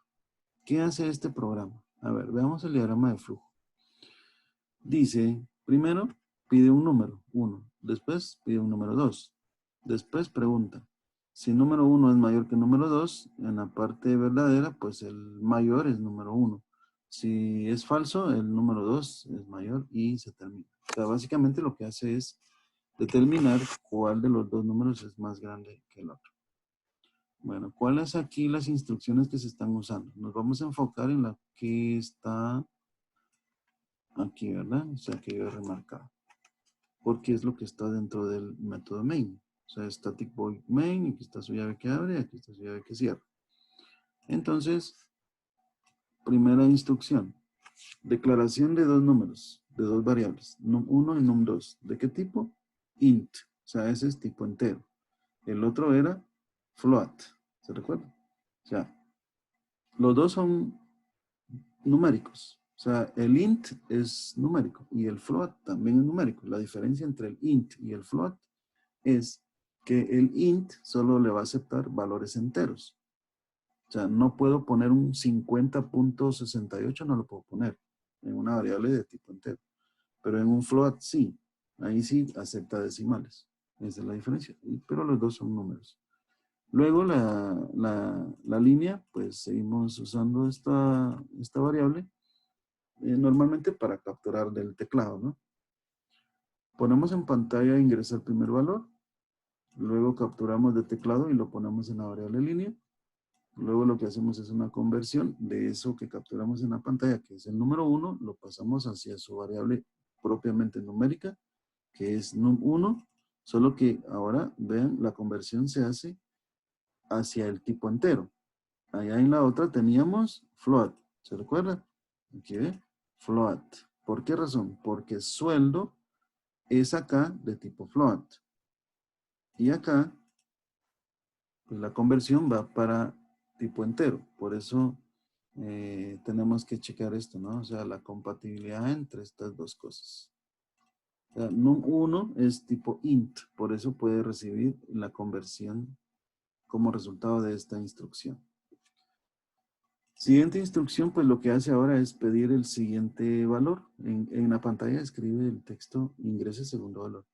¿Qué hace este programa? A ver, veamos el diagrama de flujo. Dice, primero pide un número, 1. Después pide un número 2. Después pregunta, si número 1 es mayor que número 2, en la parte verdadera, pues el mayor es número 1. Si es falso, el número 2 es mayor y se termina. O sea, básicamente lo que hace es determinar cuál de los dos números es más grande que el otro. Bueno, ¿cuáles aquí las instrucciones que se están usando? Nos vamos a enfocar en la que está aquí, ¿verdad? O sea, que yo he remarcado. Porque es lo que está dentro del método main. O sea, static void main, aquí está su llave que abre, aquí está su llave que cierra. Entonces, primera instrucción. Declaración de dos números, de dos variables, num1 y num2. ¿De qué tipo? Int. O sea, ese es tipo entero. El otro era float. ¿Se recuerda? O sea, los dos son numéricos. O sea, el int es numérico y el float también es numérico. La diferencia entre el int y el float es que el int solo le va a aceptar valores enteros. O sea, no puedo poner un 50.68, no lo puedo poner en una variable de tipo entero. Pero en un float sí. Ahí sí acepta decimales. Esa es la diferencia. Pero los dos son números. Luego la línea, pues seguimos usando esta variable normalmente para capturar del teclado, ¿no? Ponemos en pantalla ingresar el primer valor. Luego capturamos de teclado y lo ponemos en la variable línea. Luego lo que hacemos es una conversión de eso que capturamos en la pantalla, que es el número 1, lo pasamos hacia su variable propiamente numérica, que es num1, solo que ahora, vean, la conversión se hace hacia el tipo entero. Allá en la otra teníamos float, ¿se recuerda? Aquí ve, float. ¿Por qué razón? Porque sueldo es acá de tipo float. Y acá pues la conversión va para tipo entero. Por eso tenemos que checar esto, ¿no? O sea, la compatibilidad entre estas dos cosas. O sea, num1 es tipo int, por eso puede recibir la conversión como resultado de esta instrucción. Siguiente instrucción, pues lo que hace ahora es pedir el siguiente valor. En la pantalla escribe el texto ingrese segundo valor.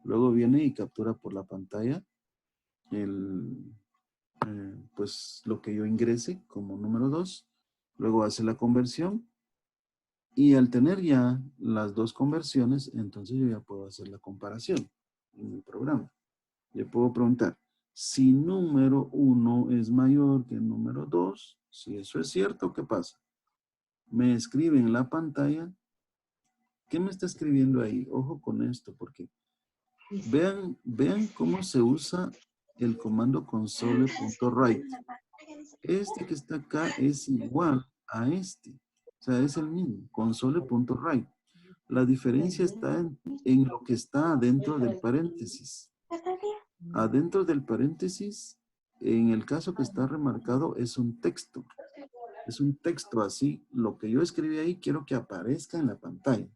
Luego viene y captura por la pantalla pues lo que yo ingrese como número 2, luego hace la conversión y al tener ya las dos conversiones, entonces yo ya puedo hacer la comparación en mi programa. Yo puedo preguntar, si número 1 es mayor que número 2, si eso es cierto, ¿qué pasa? Me escribe en la pantalla, ¿qué me está escribiendo ahí? Ojo con esto, porque vean cómo se usa el comando console.write. Este que está acá es igual a este. O sea, es el mismo, console.write. La diferencia está en lo que está adentro del paréntesis. Adentro del paréntesis, en el caso que está remarcado, es un texto. Es un texto así. Lo que yo escribí ahí quiero que aparezca en la pantalla.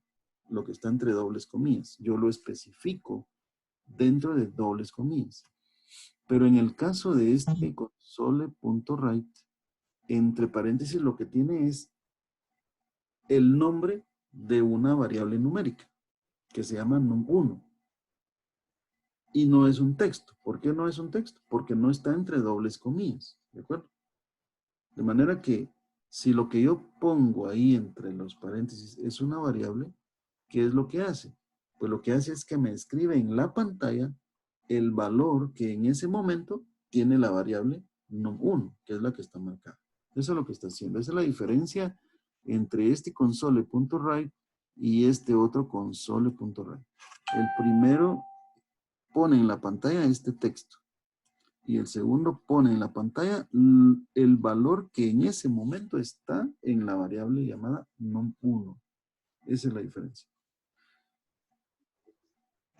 Lo que está entre dobles comillas. Yo lo especifico dentro de dobles comillas. Pero en el caso de este console.write, entre paréntesis lo que tiene es el nombre de una variable numérica que se llama num1. Y no es un texto. ¿Por qué no es un texto? Porque no está entre dobles comillas. ¿De acuerdo? De manera que si lo que yo pongo ahí entre los paréntesis es una variable, ¿qué es lo que hace? Pues lo que hace es que me escribe en la pantalla el valor que en ese momento tiene la variable num1, que es la que está marcada. Eso es lo que está haciendo. Esa es la diferencia entre este console.write y este otro console.write. El primero pone en la pantalla este texto y el segundo pone en la pantalla el valor que en ese momento está en la variable llamada num1. Esa es la diferencia.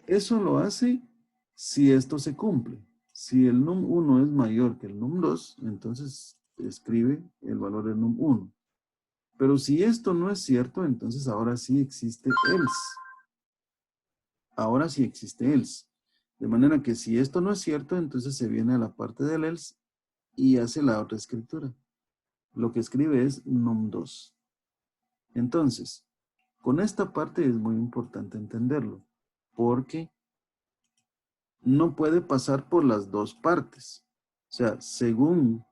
Eso lo hace si esto se cumple. Si el num1 es mayor que el num2, entonces escribe el valor del num1. Pero si esto no es cierto, entonces ahora sí existe else. Ahora sí existe else. De manera que si esto no es cierto, entonces se viene a la parte del else y hace la otra escritura. Lo que escribe es num2. Entonces, con esta parte es muy importante entenderlo, porque no puede pasar por las dos partes. O sea, según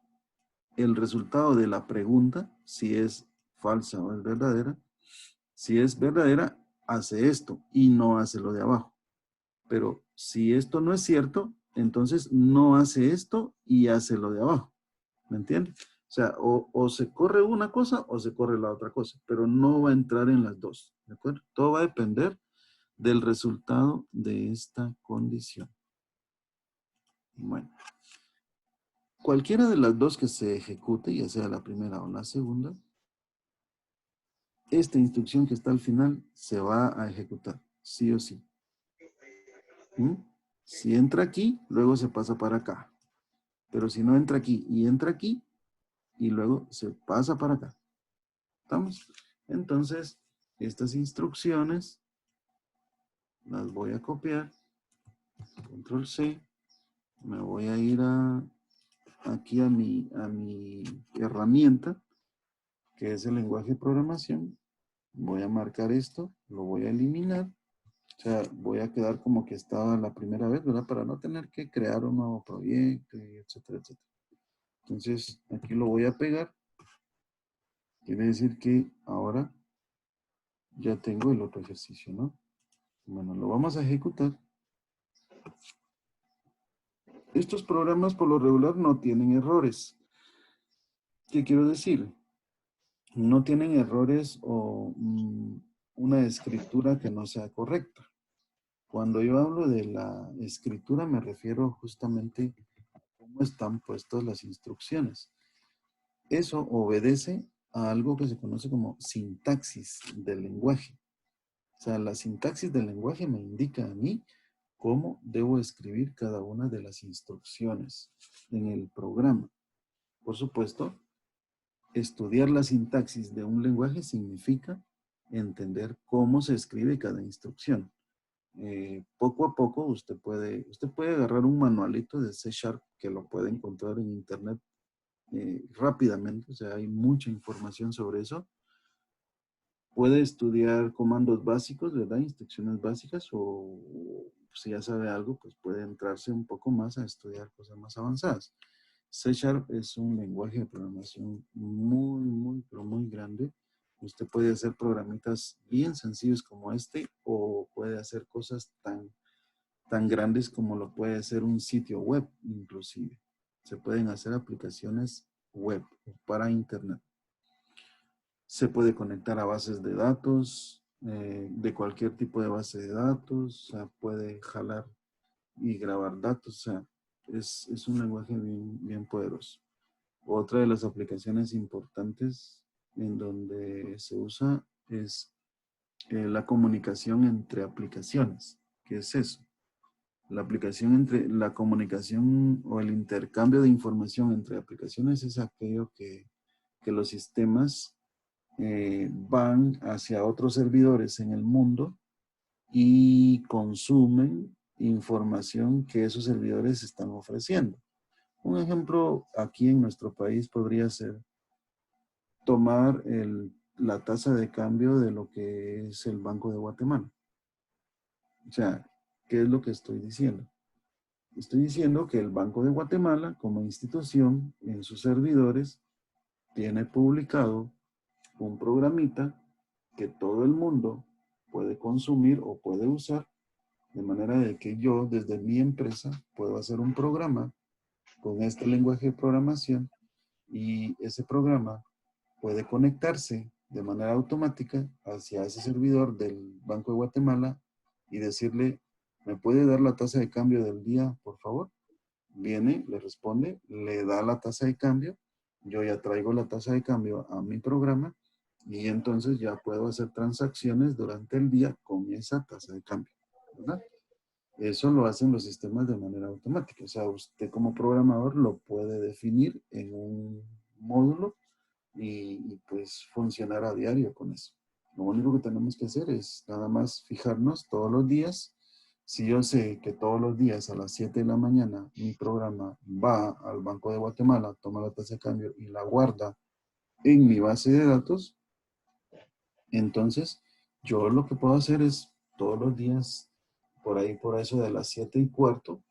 el resultado de la pregunta, si es falsa o es verdadera, si es verdadera, hace esto y no hace lo de abajo. Pero si esto no es cierto, entonces no hace esto y hace lo de abajo. ¿Me entiendes? O sea, o se corre una cosa o se corre la otra cosa, pero no va a entrar en las dos. ¿De acuerdo? Todo va a depender del resultado de esta condición. Bueno, cualquiera de las dos que se ejecute, ya sea la primera o la segunda, esta instrucción que está al final se va a ejecutar, sí o sí. ¿Mm? Si entra aquí, luego se pasa para acá. Pero si no entra aquí y entra aquí, y luego se pasa para acá. ¿Estamos? Entonces, estas instrucciones las voy a copiar. Control C. Me voy a ir aquí a mi herramienta, que es el lenguaje de programación. Voy a marcar esto, lo voy a eliminar. O sea, voy a quedar como que estaba la primera vez, ¿verdad? Para no tener que crear un nuevo proyecto, etcétera, etcétera. Entonces, aquí lo voy a pegar. Quiere decir que ahora ya tengo el otro ejercicio, ¿no? Bueno, lo vamos a ejecutar. Estos programas por lo regular no tienen errores. ¿Qué quiero decir? No tienen errores o una escritura que no sea correcta. Cuando yo hablo de la escritura me refiero justamente a cómo están puestas las instrucciones. Eso obedece a algo que se conoce como sintaxis del lenguaje. O sea, la sintaxis del lenguaje me indica a mí cómo debo escribir cada una de las instrucciones en el programa. Por supuesto, estudiar la sintaxis de un lenguaje significa entender cómo se escribe cada instrucción. Poco a poco usted puede agarrar un manualito de C# que lo puede encontrar en internet rápidamente, o sea, hay mucha información sobre eso. Puede estudiar comandos básicos, ¿verdad? Instrucciones básicas o si ya sabe algo, pues puede entrarse un poco más a estudiar cosas más avanzadas. C Sharp es un lenguaje de programación pero muy grande. Usted puede hacer programitas bien sencillos como este o puede hacer cosas tan grandes como lo puede hacer un sitio web inclusive. Se pueden hacer aplicaciones web para internet. Se puede conectar a bases de datos, de cualquier tipo de base de datos, o sea, puede jalar y grabar datos, o sea, es un lenguaje bien poderoso. Otra de las aplicaciones importantes en donde se usa es la comunicación entre aplicaciones. ¿Qué es eso? La comunicación o el intercambio de información entre aplicaciones es aquello que los sistemas van hacia otros servidores en el mundo y consumen información que esos servidores están ofreciendo. Un ejemplo aquí en nuestro país podría ser tomar la tasa de cambio de lo que es el Banco de Guatemala. O sea, ¿qué es lo que estoy diciendo? Estoy diciendo que el Banco de Guatemala, como institución, en sus servidores, tiene publicado un programita que todo el mundo puede consumir o puede usar, de manera de que yo, desde mi empresa, puedo hacer un programa con este lenguaje de programación y ese programa puede conectarse de manera automática hacia ese servidor del Banco de Guatemala y decirle, ¿me puede dar la tasa de cambio del día, por favor? Viene, le responde, le da la tasa de cambio, yo ya traigo la tasa de cambio a mi programa y entonces ya puedo hacer transacciones durante el día con esa tasa de cambio, ¿verdad? Eso lo hacen los sistemas de manera automática. O sea, usted como programador lo puede definir en un módulo y pues funcionar a diario con eso. Lo único que tenemos que hacer es nada más fijarnos todos los días. Si yo sé que todos los días a las 7 de la mañana mi programa va al Banco de Guatemala, toma la tasa de cambio y la guarda en mi base de datos, entonces yo lo que puedo hacer es todos los días, por ahí por eso de las 7:15,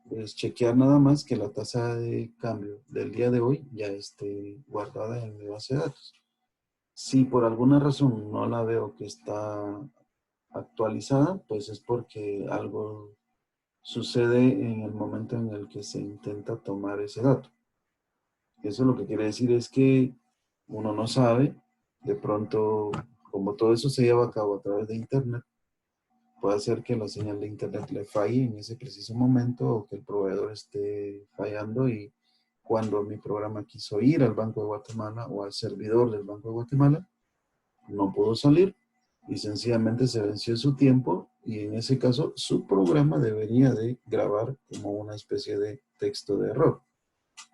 pues chequear nada más que la tasa de cambio del día de hoy ya esté guardada en mi base de datos. Si por alguna razón no la veo que está actualizada, pues es porque algo sucede en el momento en el que se intenta tomar ese dato. Eso lo que quiere decir es que uno no sabe, de pronto, como todo eso se lleva a cabo a través de Internet, puede ser que la señal de Internet le falle en ese preciso momento o que el proveedor esté fallando y cuando mi programa quiso ir al Banco de Guatemala o al servidor del Banco de Guatemala, no pudo salir y sencillamente se venció su tiempo y en ese caso su programa debería de grabar como una especie de texto de error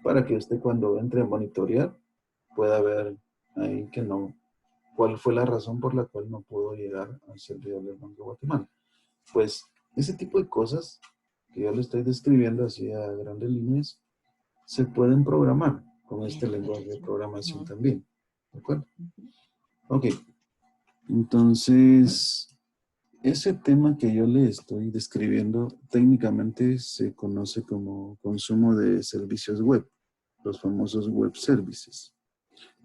para que usted cuando entre a monitorear pueda ver ahí que no, cuál fue la razón por la cual no pudo llegar al servidor del Banco de Guatemala. Pues ese tipo de cosas que yo le estoy describiendo así a grandes líneas se pueden programar con este lenguaje de programación también. ¿De acuerdo? Ok, entonces ese tema que yo le estoy describiendo técnicamente se conoce como consumo de servicios web, los famosos web services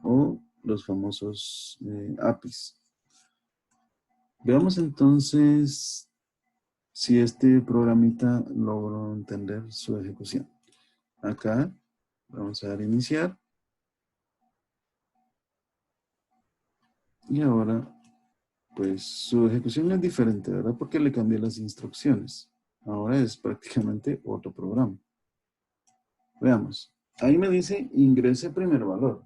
o los famosos APIs. Veamos entonces si este programita logró entender su ejecución. Acá vamos a dar iniciar. Y ahora, pues su ejecución es diferente, ¿verdad? Porque le cambié las instrucciones. Ahora es prácticamente otro programa. Veamos. Ahí me dice ingrese primer valor.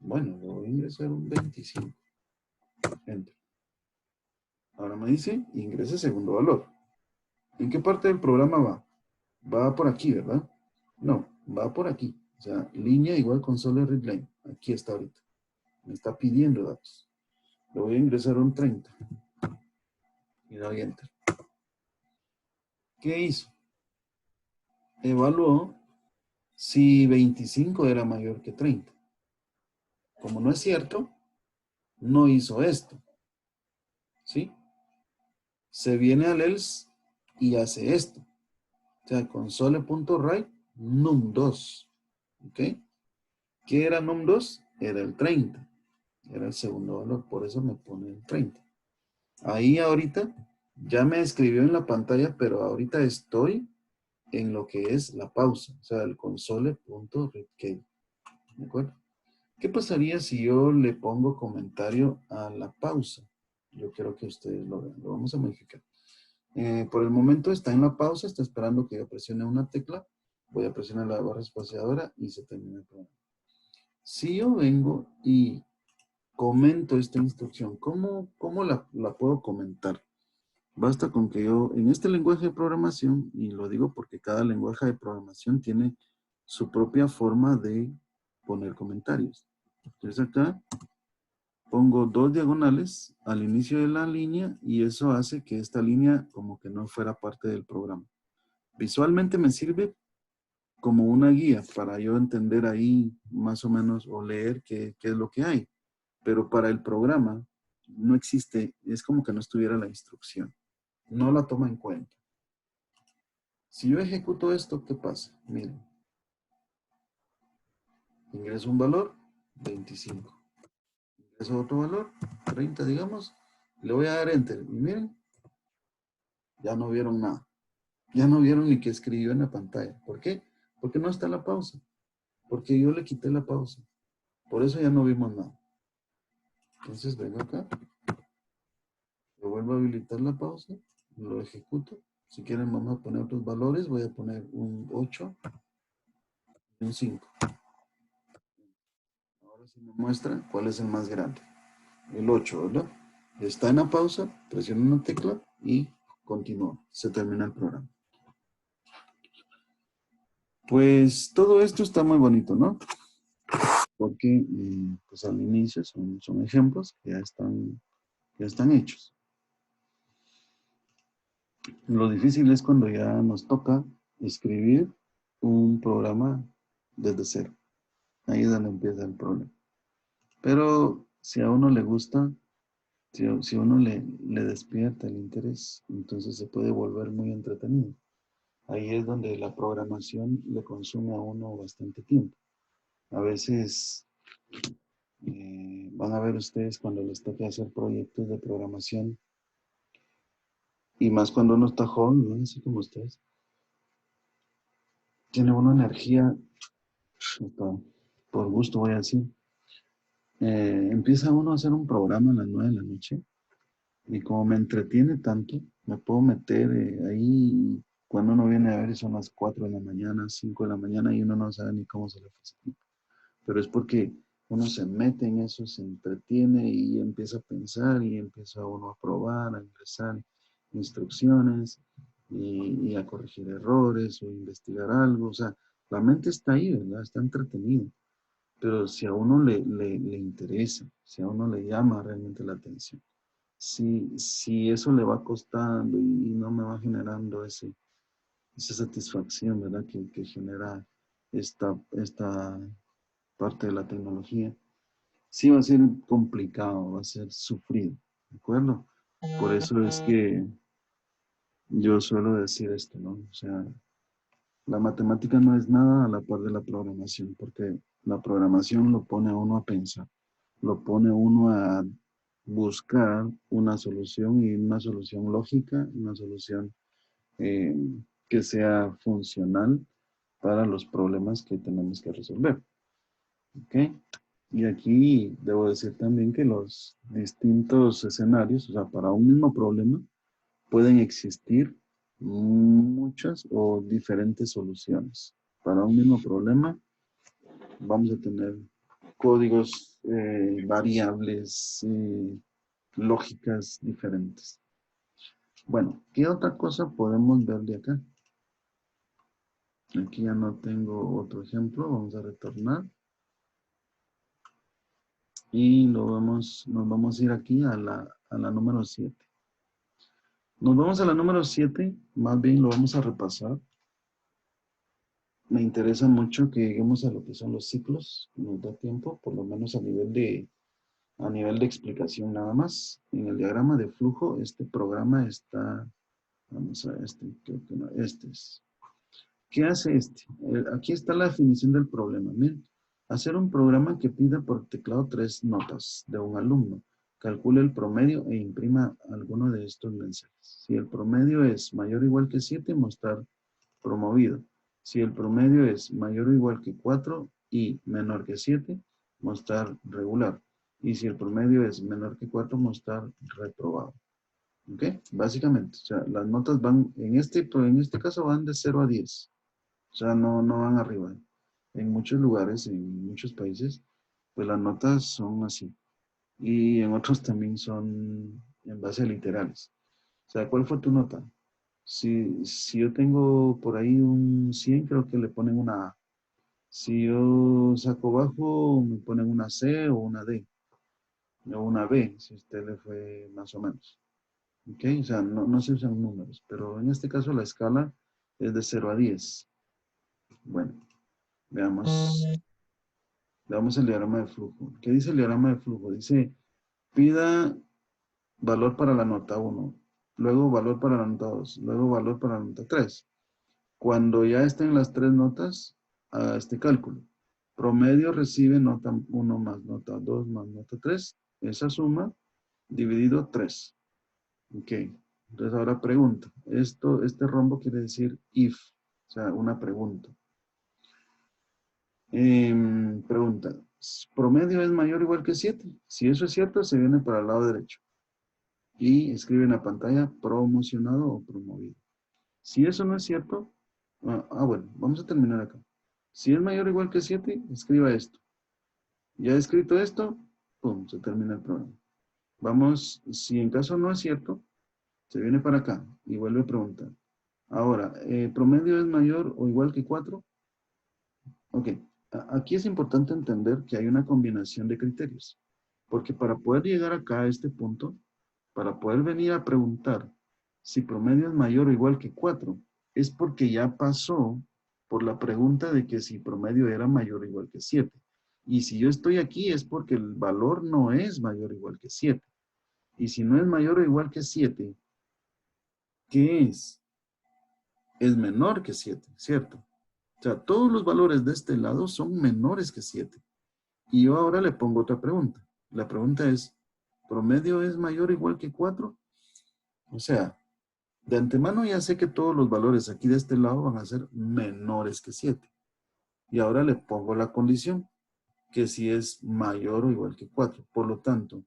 Bueno, le voy a ingresar un 25. Enter. Ahora me dice ingrese segundo valor. ¿En qué parte del programa va? Va por aquí, ¿verdad? No, va por aquí. O sea, línea igual console read line. Aquí está ahorita. Me está pidiendo datos. Le voy a ingresar un 30. Y le doy enter. ¿Qué hizo? Evaluó si 25 era mayor que 30. Como no es cierto, no hizo esto. ¿Sí? Se viene al else y hace esto. O sea, console.write num2. ¿Ok? ¿Qué era num2? Era el 30. Era el segundo valor, por eso me pone el 30. Ahí ahorita ya me escribió en la pantalla, pero ahorita estoy en lo que es la pausa, o sea, el console.readkey. ¿De acuerdo? ¿Qué pasaría si yo le pongo comentario a la pausa? Yo quiero que ustedes lo vean. Lo vamos a modificar. Por el momento está en la pausa, está esperando que yo presione una tecla. Voy a presionar la barra espaciadora y se termina el programa. Si yo vengo y comento esta instrucción, ¿cómo la puedo comentar? Basta con que yo, en este lenguaje de programación, y lo digo porque cada lenguaje de programación tiene su propia forma de poner comentarios. Entonces acá pongo 2 diagonales al inicio de la línea y eso hace que esta línea como que no fuera parte del programa. Visualmente me sirve como una guía para yo entender ahí más o menos o leer qué es lo que hay. Pero para el programa no existe, es como que no estuviera la instrucción. No la toma en cuenta. Si yo ejecuto esto, ¿qué pasa? Miren. Ingreso un valor, 25. Ingreso otro valor, 30, digamos. Le voy a dar Enter. Y miren, ya no vieron nada. Ya no vieron ni que escribió en la pantalla. ¿Por qué? Porque no está la pausa. Porque yo le quité la pausa. Por eso ya no vimos nada. Entonces vengo acá. Le vuelvo a habilitar la pausa. Lo ejecuto. Si quieren vamos a poner otros valores. Voy a poner un 8 y un 5. Ahora sí me muestra cuál es el más grande. El 8, ¿verdad? Está en la pausa, presiono una tecla y continúa. Se termina el programa. Pues todo esto está muy bonito, ¿no? Porque pues al inicio son ejemplos que ya están hechos. Lo difícil es cuando ya nos toca escribir un programa desde cero. Ahí es donde empieza el problema. Pero si a uno le gusta, si uno le despierta el interés, entonces se puede volver muy entretenido. Ahí es donde la programación le consume a uno bastante tiempo. A veces van a ver ustedes cuando les toque hacer proyectos de programación y más cuando uno está joven, ¿no? Así como ustedes. Tiene una energía, por gusto voy a decir. Empieza uno a hacer un programa a las 9 de la noche y como me entretiene tanto, me puedo meter ahí cuando uno viene a ver son las 4 de la mañana, 5 de la mañana y uno no sabe ni cómo se le fue. Pero es porque uno se mete en eso, se entretiene y empieza a pensar y empieza uno a probar, a ingresar instrucciones y a corregir errores o investigar algo. O sea, la mente está ahí, ¿verdad? Está entretenida. Pero si a uno le interesa, si a uno le llama realmente la atención, si eso le va costando y no me va generando esa satisfacción, ¿verdad? Que genera esta parte de la tecnología, sí va a ser complicado, va a ser sufrido, ¿de acuerdo? Por eso es que yo suelo decir esto, ¿no? O sea, la matemática no es nada a la par de la programación, porque la programación lo pone a uno a pensar, lo pone a uno a buscar una solución y una solución lógica, una solución eh, que sea funcional para los problemas que tenemos que resolver. ¿Ok? Y aquí debo decir también que los distintos escenarios, o sea, para un mismo problema, pueden existir muchas o diferentes soluciones. Para un mismo problema vamos a tener códigos, variables, lógicas diferentes. Bueno, ¿qué otra cosa podemos ver de acá? Aquí ya no tengo otro ejemplo, vamos a retornar. Y nos vamos a ir aquí a la número 7. Nos vamos a la número 7, más bien lo vamos a repasar. Me interesa mucho que lleguemos a lo que son los ciclos, nos da tiempo, por lo menos a nivel de explicación nada más. En el diagrama de flujo, este programa está, vamos a este, creo que no, este es. ¿Qué hace este? Aquí está la definición del problema. Miren, hacer un programa que pida por teclado 3 notas de un alumno. Calcule el promedio e imprima alguno de estos mensajes. Si el promedio es mayor o igual que 7, mostrar promovido. Si el promedio es mayor o igual que 4 y menor que 7, mostrar regular. Y si el promedio es menor que 4, mostrar reprobado. ¿Ok? Básicamente, o sea, las notas van, en este caso van de 0 a 10. O sea, no van arriba. En muchos lugares, en muchos países, pues las notas son así. Y en otros también son en base a literales. O sea, ¿cuál fue tu nota? Si yo tengo por ahí un 100, creo que le ponen una A. Si yo saco bajo, me ponen una C o una D. O una B, si a usted le fue más o menos. ¿Ok? O sea, no se usan números. Pero en este caso la escala es de 0 a 10. Bueno, veamos. Le damos el diagrama de flujo. ¿Qué dice el diagrama de flujo? Dice, pida valor para la nota 1, luego valor para la nota 2, luego valor para la nota 3. Cuando ya estén las tres notas, haga este cálculo. Promedio recibe nota 1 más nota 2 más nota 3. Esa suma dividido 3. Ok. Entonces ahora pregunta. Este rombo quiere decir if. O sea, una pregunta. Pregunta. ¿Promedio es mayor o igual que 7? Si eso es cierto, se viene para el lado derecho. Y escribe en la pantalla promocionado o promovido. Si eso no es cierto, bueno, vamos a terminar acá. Si es mayor o igual que 7, escriba esto. Ya he escrito esto, pum, se termina el programa. Vamos, si en caso no es cierto, se viene para acá y vuelve a preguntar. Ahora, ¿promedio es mayor o igual que 4? Ok, aquí es importante entender que hay una combinación de criterios. Porque para poder llegar acá a este punto, para poder venir a preguntar si promedio es mayor o igual que 4, es porque ya pasó por la pregunta de que si promedio era mayor o igual que 7. Y si yo estoy aquí es porque el valor no es mayor o igual que 7. Y si no es mayor o igual que 7, ¿qué es? Es menor que 7, ¿cierto? O sea, todos los valores de este lado son menores que 7. Y yo ahora le pongo otra pregunta. La pregunta es, ¿promedio es mayor o igual que 4? O sea, de antemano ya sé que todos los valores aquí de este lado van a ser menores que 7. Y ahora le pongo la condición, que si es mayor o igual que 4. Por lo tanto,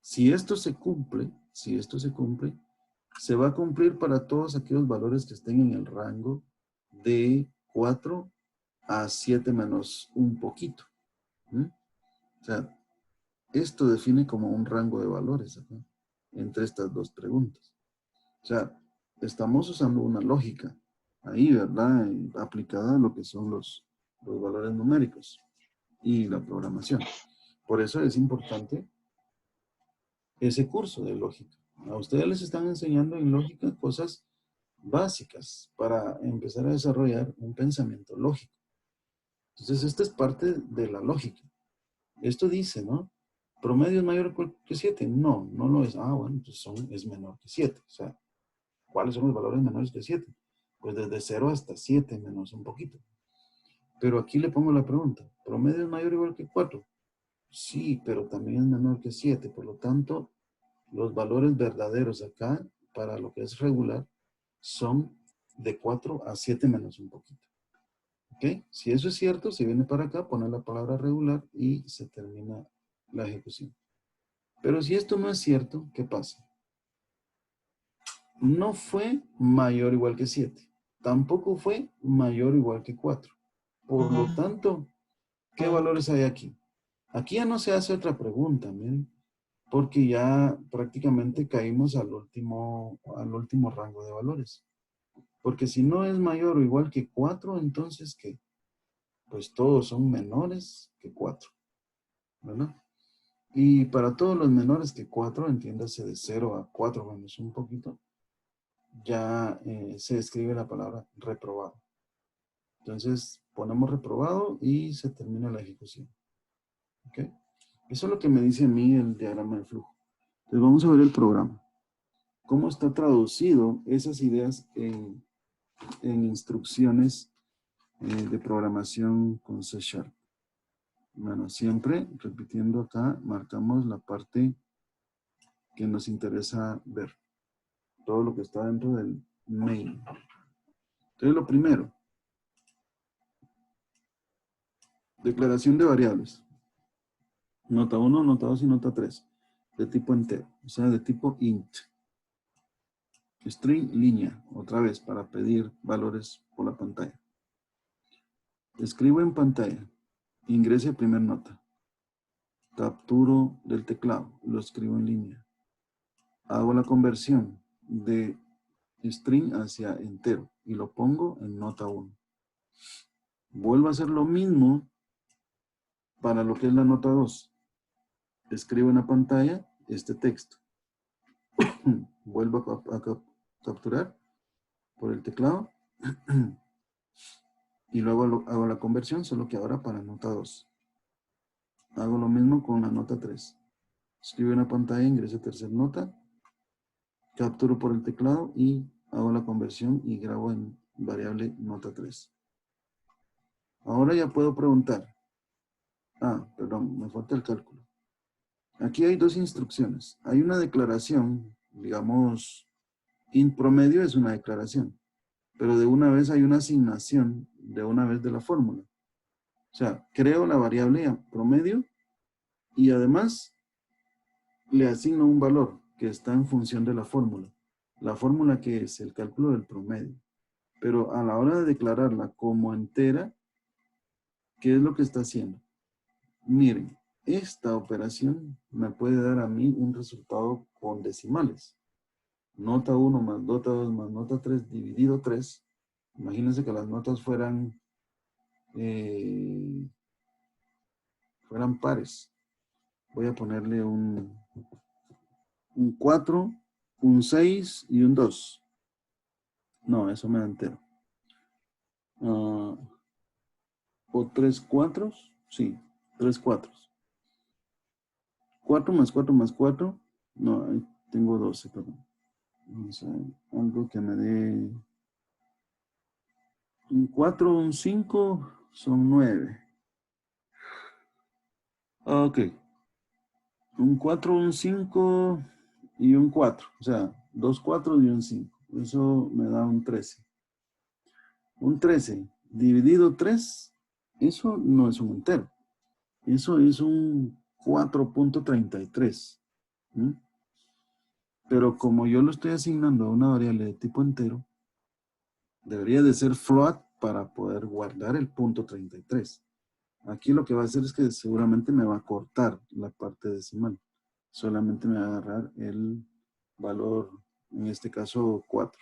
si esto se cumple, se va a cumplir para todos aquellos valores que estén en el rango de 4 a 7 menos un poquito. ¿Mm? O sea, esto define como un rango de valores acá, entre estas dos preguntas. O sea, estamos usando una lógica ahí, ¿verdad? Aplicada a lo que son los valores numéricos y la programación. Por eso es importante ese curso de lógica. A ustedes les están enseñando en lógica cosas básicas para empezar a desarrollar un pensamiento lógico. Entonces, esta es parte de la lógica. Esto dice, ¿no? ¿Promedio es mayor que 7? No, no lo es. Ah, bueno, pues es menor que 7. O sea, ¿cuáles son los valores menores que 7? Pues desde 0 hasta 7 menos un poquito. Pero aquí le pongo la pregunta. ¿Promedio es mayor o igual que 4? Sí, pero también es menor que 7. Por lo tanto, los valores verdaderos acá, para lo que es regular, son de 4 a 7 menos un poquito. ¿Ok? Si eso es cierto, se viene para acá, pone la palabra regular y se termina la ejecución. Pero si esto no es cierto, ¿qué pasa? No fue mayor o igual que 7. Tampoco fue mayor o igual que 4. Por lo tanto, ¿qué valores hay aquí? Aquí ya no se hace otra pregunta, miren, porque ya prácticamente caímos al último rango de valores. Porque si no es mayor o igual que 4, entonces ¿qué? Pues todos son menores que 4, ¿verdad? Y para todos los menores que 4, entiéndase de 0 a 4 menos un poquito, ya se escribe la palabra reprobado. Entonces ponemos reprobado y se termina la ejecución. ¿Ok? Eso es lo que me dice a mí el diagrama de flujo. Entonces vamos a ver el programa. ¿Cómo está traducido esas ideas en instrucciones de programación con C#. Bueno, siempre repitiendo acá, marcamos la parte que nos interesa ver. Todo lo que está dentro del main. Entonces, lo primero, declaración de variables. Nota 1, nota 2 y nota 3. De tipo entero, o sea, de tipo int. String línea, otra vez, para pedir valores por la pantalla. Escribo en pantalla. Ingrese primer nota. Capturo del teclado, lo escribo en línea. Hago la conversión de string hacia entero y lo pongo en nota 1. Vuelvo a hacer lo mismo para lo que es la nota 2. Escribo en la pantalla este texto. Vuelvo a capturar por el teclado y luego hago la conversión, solo que ahora para nota 2. Hago lo mismo con la nota 3. Escribo en la pantalla, ingreso tercera nota, capturo por el teclado y hago la conversión y grabo en variable nota 3. Ahora ya puedo preguntar. Perdón, me falta el cálculo. Aquí hay dos instrucciones. Hay una declaración, digamos, int promedio es una declaración, pero de una vez hay una asignación de una vez de la fórmula. O sea, creo la variable promedio y además le asigno un valor que está en función de la fórmula. La fórmula que es el cálculo del promedio. Pero a la hora de declararla como entera, ¿qué es lo que está haciendo? Miren, esta operación me puede dar a mí un resultado con decimales. Nota 1 más nota 2 más nota 3 dividido 3. Imagínense que las notas fueran pares. Voy a ponerle un 4, un 6 y un 2. No, eso me da entero. ¿O 3 cuatros? Sí, 3 cuatros. 4 más 4 más 4. No, ahí tengo 12, perdón. Vamos a ver, algo que me dé un 4, un 5, son 9. Ok. Un 4, un 5 y un 4. O sea, 2 4 y un 5. Eso me da un 13. Un 13 dividido 3, eso no es un entero. Eso es un 4.33. ¿Mm? Pero como yo lo estoy asignando a una variable de tipo entero, debería de ser float para poder guardar el punto 33. Aquí lo que va a hacer es que seguramente me va a cortar la parte decimal. Solamente me va a agarrar el valor, en este caso 4,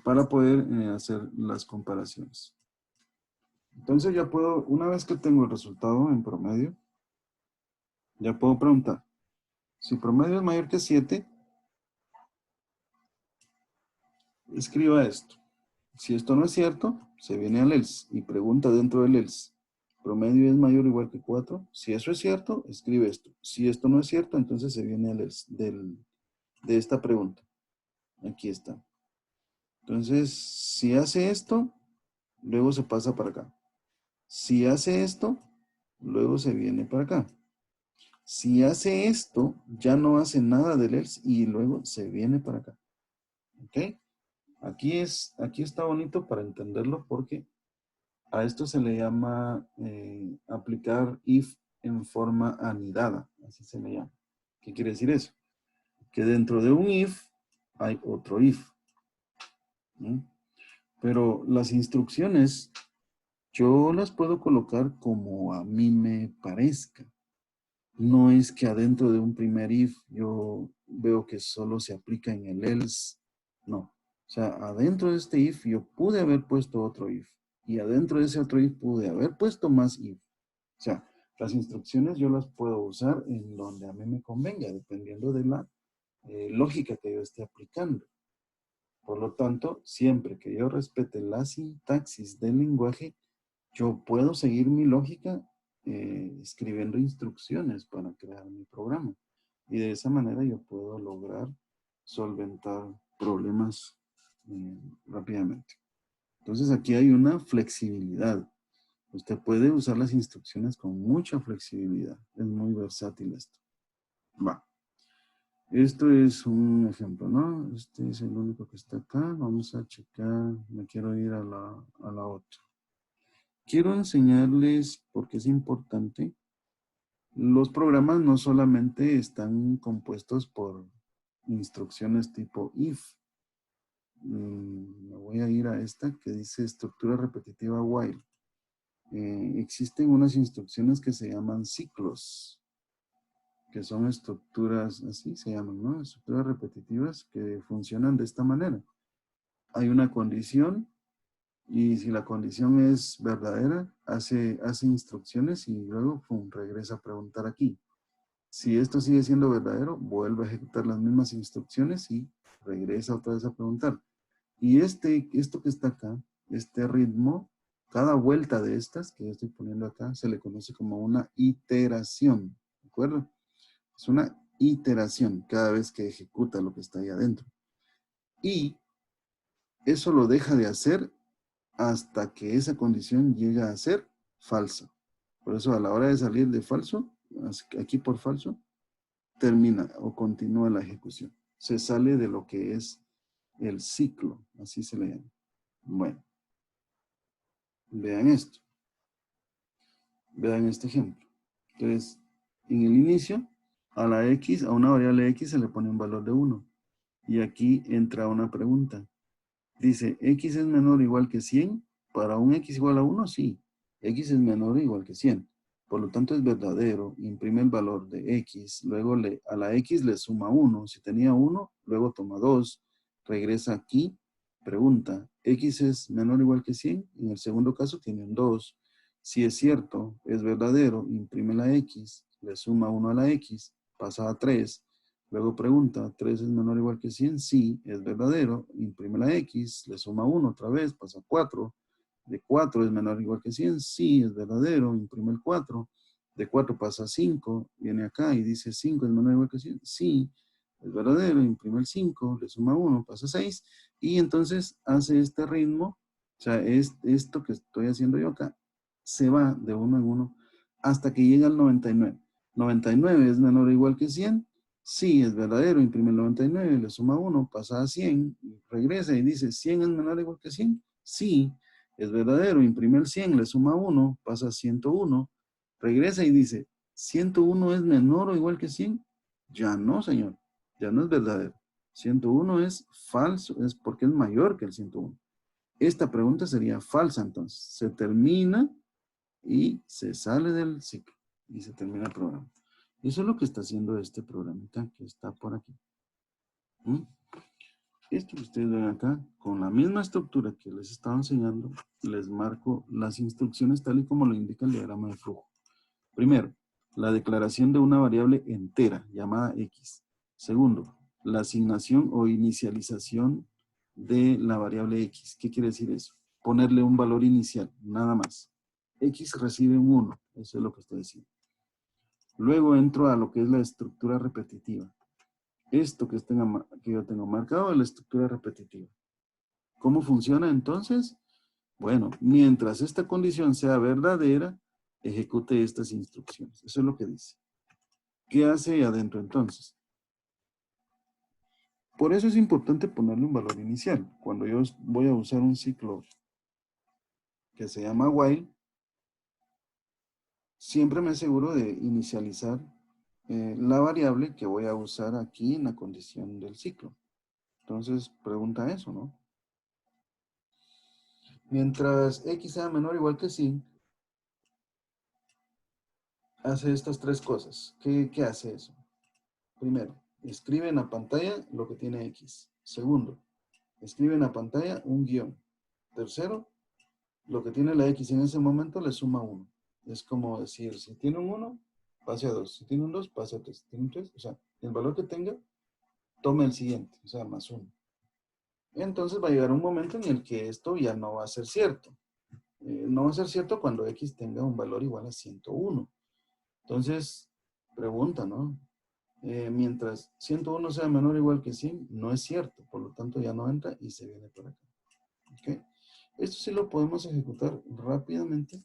para poder hacer las comparaciones. Entonces ya puedo, una vez que tengo el resultado en promedio, ya puedo preguntar. Si promedio es mayor que 7, escriba esto. Si esto no es cierto, se viene al else y pregunta dentro del else. Promedio es mayor o igual que 4. Si eso es cierto, escribe esto. Si esto no es cierto, entonces se viene al else de esta pregunta. Aquí está. Entonces, si hace esto, luego se pasa para acá. Si hace esto, luego se viene para acá. Si hace esto, ya no hace nada del else y luego se viene para acá. ¿Ok? Aquí está bonito para entenderlo porque a esto se le llama aplicar if en forma anidada. Así se le llama. ¿Qué quiere decir eso? Que dentro de un if hay otro if. ¿Sí? Pero las instrucciones yo las puedo colocar como a mí me parezca. No es que adentro de un primer if yo veo que solo se aplica en el else. No. O sea, adentro de este if yo pude haber puesto otro if. Y adentro de ese otro if pude haber puesto más if. O sea, las instrucciones yo las puedo usar en donde a mí me convenga, dependiendo de la lógica que yo esté aplicando. Por lo tanto, siempre que yo respete la sintaxis del lenguaje, yo puedo seguir mi lógica escribiendo instrucciones para crear mi programa. Y de esa manera yo puedo lograr solventar problemas rápidamente. Entonces aquí hay una flexibilidad. Usted puede usar las instrucciones con mucha flexibilidad. Es muy versátil esto. Va. Esto es un ejemplo, ¿no? Este es el único que está acá. Vamos a checar. Me quiero ir a la otra. Quiero enseñarles, porque es importante, los programas no solamente están compuestos por instrucciones tipo if. Me voy a ir a esta que dice estructura repetitiva while. Existen unas instrucciones que se llaman ciclos, que son estructuras, así se llaman, ¿no? Estructuras repetitivas que funcionan de esta manera. Hay una condición y si la condición es verdadera, hace instrucciones y luego regresa a preguntar aquí. Si esto sigue siendo verdadero, vuelve a ejecutar las mismas instrucciones y regresa otra vez a preguntar. Y esto que está acá, este ritmo, cada vuelta de estas que yo estoy poniendo acá, se le conoce como una iteración, ¿de acuerdo? Es una iteración cada vez que ejecuta lo que está ahí adentro. Y eso lo deja de hacer hasta que esa condición llega a ser falsa. Por eso a la hora de salir de falso, aquí por falso, termina o continúa la ejecución. Se sale de lo que es el ciclo, así se le llama. Bueno, vean esto. Vean este ejemplo. Entonces, en el inicio, a la X, a una variable X se le pone un valor de 1. Y aquí entra una pregunta. Dice, ¿X es menor o igual que 100? Para un X igual a 1, sí. X es menor o igual que 100. Por lo tanto, es verdadero. Imprime el valor de X. Luego a la X le suma 1. Si tenía 1, luego toma 2. Regresa aquí. Pregunta, ¿X es menor o igual que 100? En el segundo caso tiene un 2. Si es cierto, es verdadero, imprime la X. Le suma 1 a la X. Pasa a 3. Luego pregunta, ¿3 es menor o igual que 100? Sí, es verdadero. Imprime la X, le suma 1 otra vez, pasa a 4. De 4 es menor o igual que 100? Sí, es verdadero. Imprime el 4. De 4 pasa a 5, viene acá y dice 5 es menor o igual que 100? Sí, es verdadero. Imprime el 5, le suma 1, pasa a 6. Y entonces hace este ritmo, o sea, esto que estoy haciendo yo acá, se va de uno en uno hasta que llega al 99. 99 es menor o igual que 100. Sí, es verdadero, imprime el 99, le suma 1, pasa a 100, regresa y dice, ¿100 es menor o igual que 100? Sí, es verdadero, imprime el 100, le suma 1, pasa a 101, regresa y dice, ¿101 es menor o igual que 100? Ya no, señor, ya no es verdadero. 101 es falso, es porque es mayor que el 101. Esta pregunta sería falsa, entonces. Se termina y se sale del ciclo y se termina el programa. Eso es lo que está haciendo este programita que está por aquí. ¿Mm? Esto que ustedes ven acá, con la misma estructura que les estaba enseñando, les marco las instrucciones tal y como lo indica el diagrama de flujo. Primero, la declaración de una variable entera llamada X. Segundo, la asignación o inicialización de la variable X. ¿Qué quiere decir eso? Ponerle un valor inicial, nada más. X recibe un 1, eso es lo que estoy diciendo. Luego entro a lo que es la estructura repetitiva. Esto que yo tengo marcado es la estructura repetitiva. ¿Cómo funciona entonces? Bueno, mientras esta condición sea verdadera, ejecute estas instrucciones. Eso es lo que dice. ¿Qué hace adentro entonces? Por eso es importante ponerle un valor inicial. Cuando yo voy a usar un ciclo que se llama while, siempre me aseguro de inicializar la variable que voy a usar aquí en la condición del ciclo. Entonces, pregunta eso, ¿no? Mientras x sea menor o igual que 100, hace estas tres cosas. ¿Qué hace eso? Primero, escribe en la pantalla lo que tiene x. Segundo, escribe en la pantalla un guión. Tercero, lo que tiene la x en ese momento le suma 1. Es como decir, si tiene un 1, pase a 2. Si tiene un 2, pase a 3. Si tiene un 3, o sea, el valor que tenga, tome el siguiente, o sea, más 1. Entonces va a llegar un momento en el que esto ya no va a ser cierto. No va a ser cierto cuando x tenga un valor igual a 101. Entonces, pregunta, ¿no? Mientras 101 sea menor o igual que 100, no es cierto. Por lo tanto, ya no entra y se viene por acá. ¿Ok? Esto sí lo podemos ejecutar rápidamente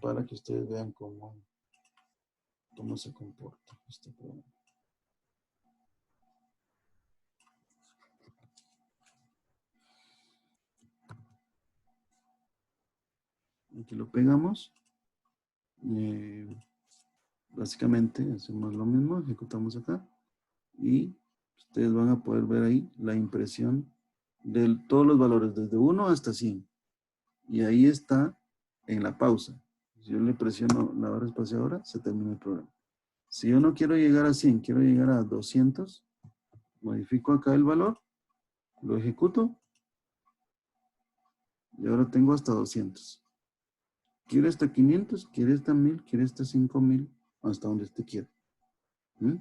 para que ustedes vean cómo se comporta este programa. Aquí lo pegamos. Básicamente hacemos lo mismo, ejecutamos acá. Y ustedes van a poder ver ahí la impresión de todos los valores, desde 1 hasta 100. Y ahí está en la pausa. Si yo le presiono la barra espaciadora, se termina el programa. Si yo no quiero llegar a 100, quiero llegar a 200, modifico acá el valor, lo ejecuto y ahora tengo hasta 200. Quiere hasta 500, quiere hasta 1000, quiere hasta 5000, hasta donde usted quiera. ¿Mm?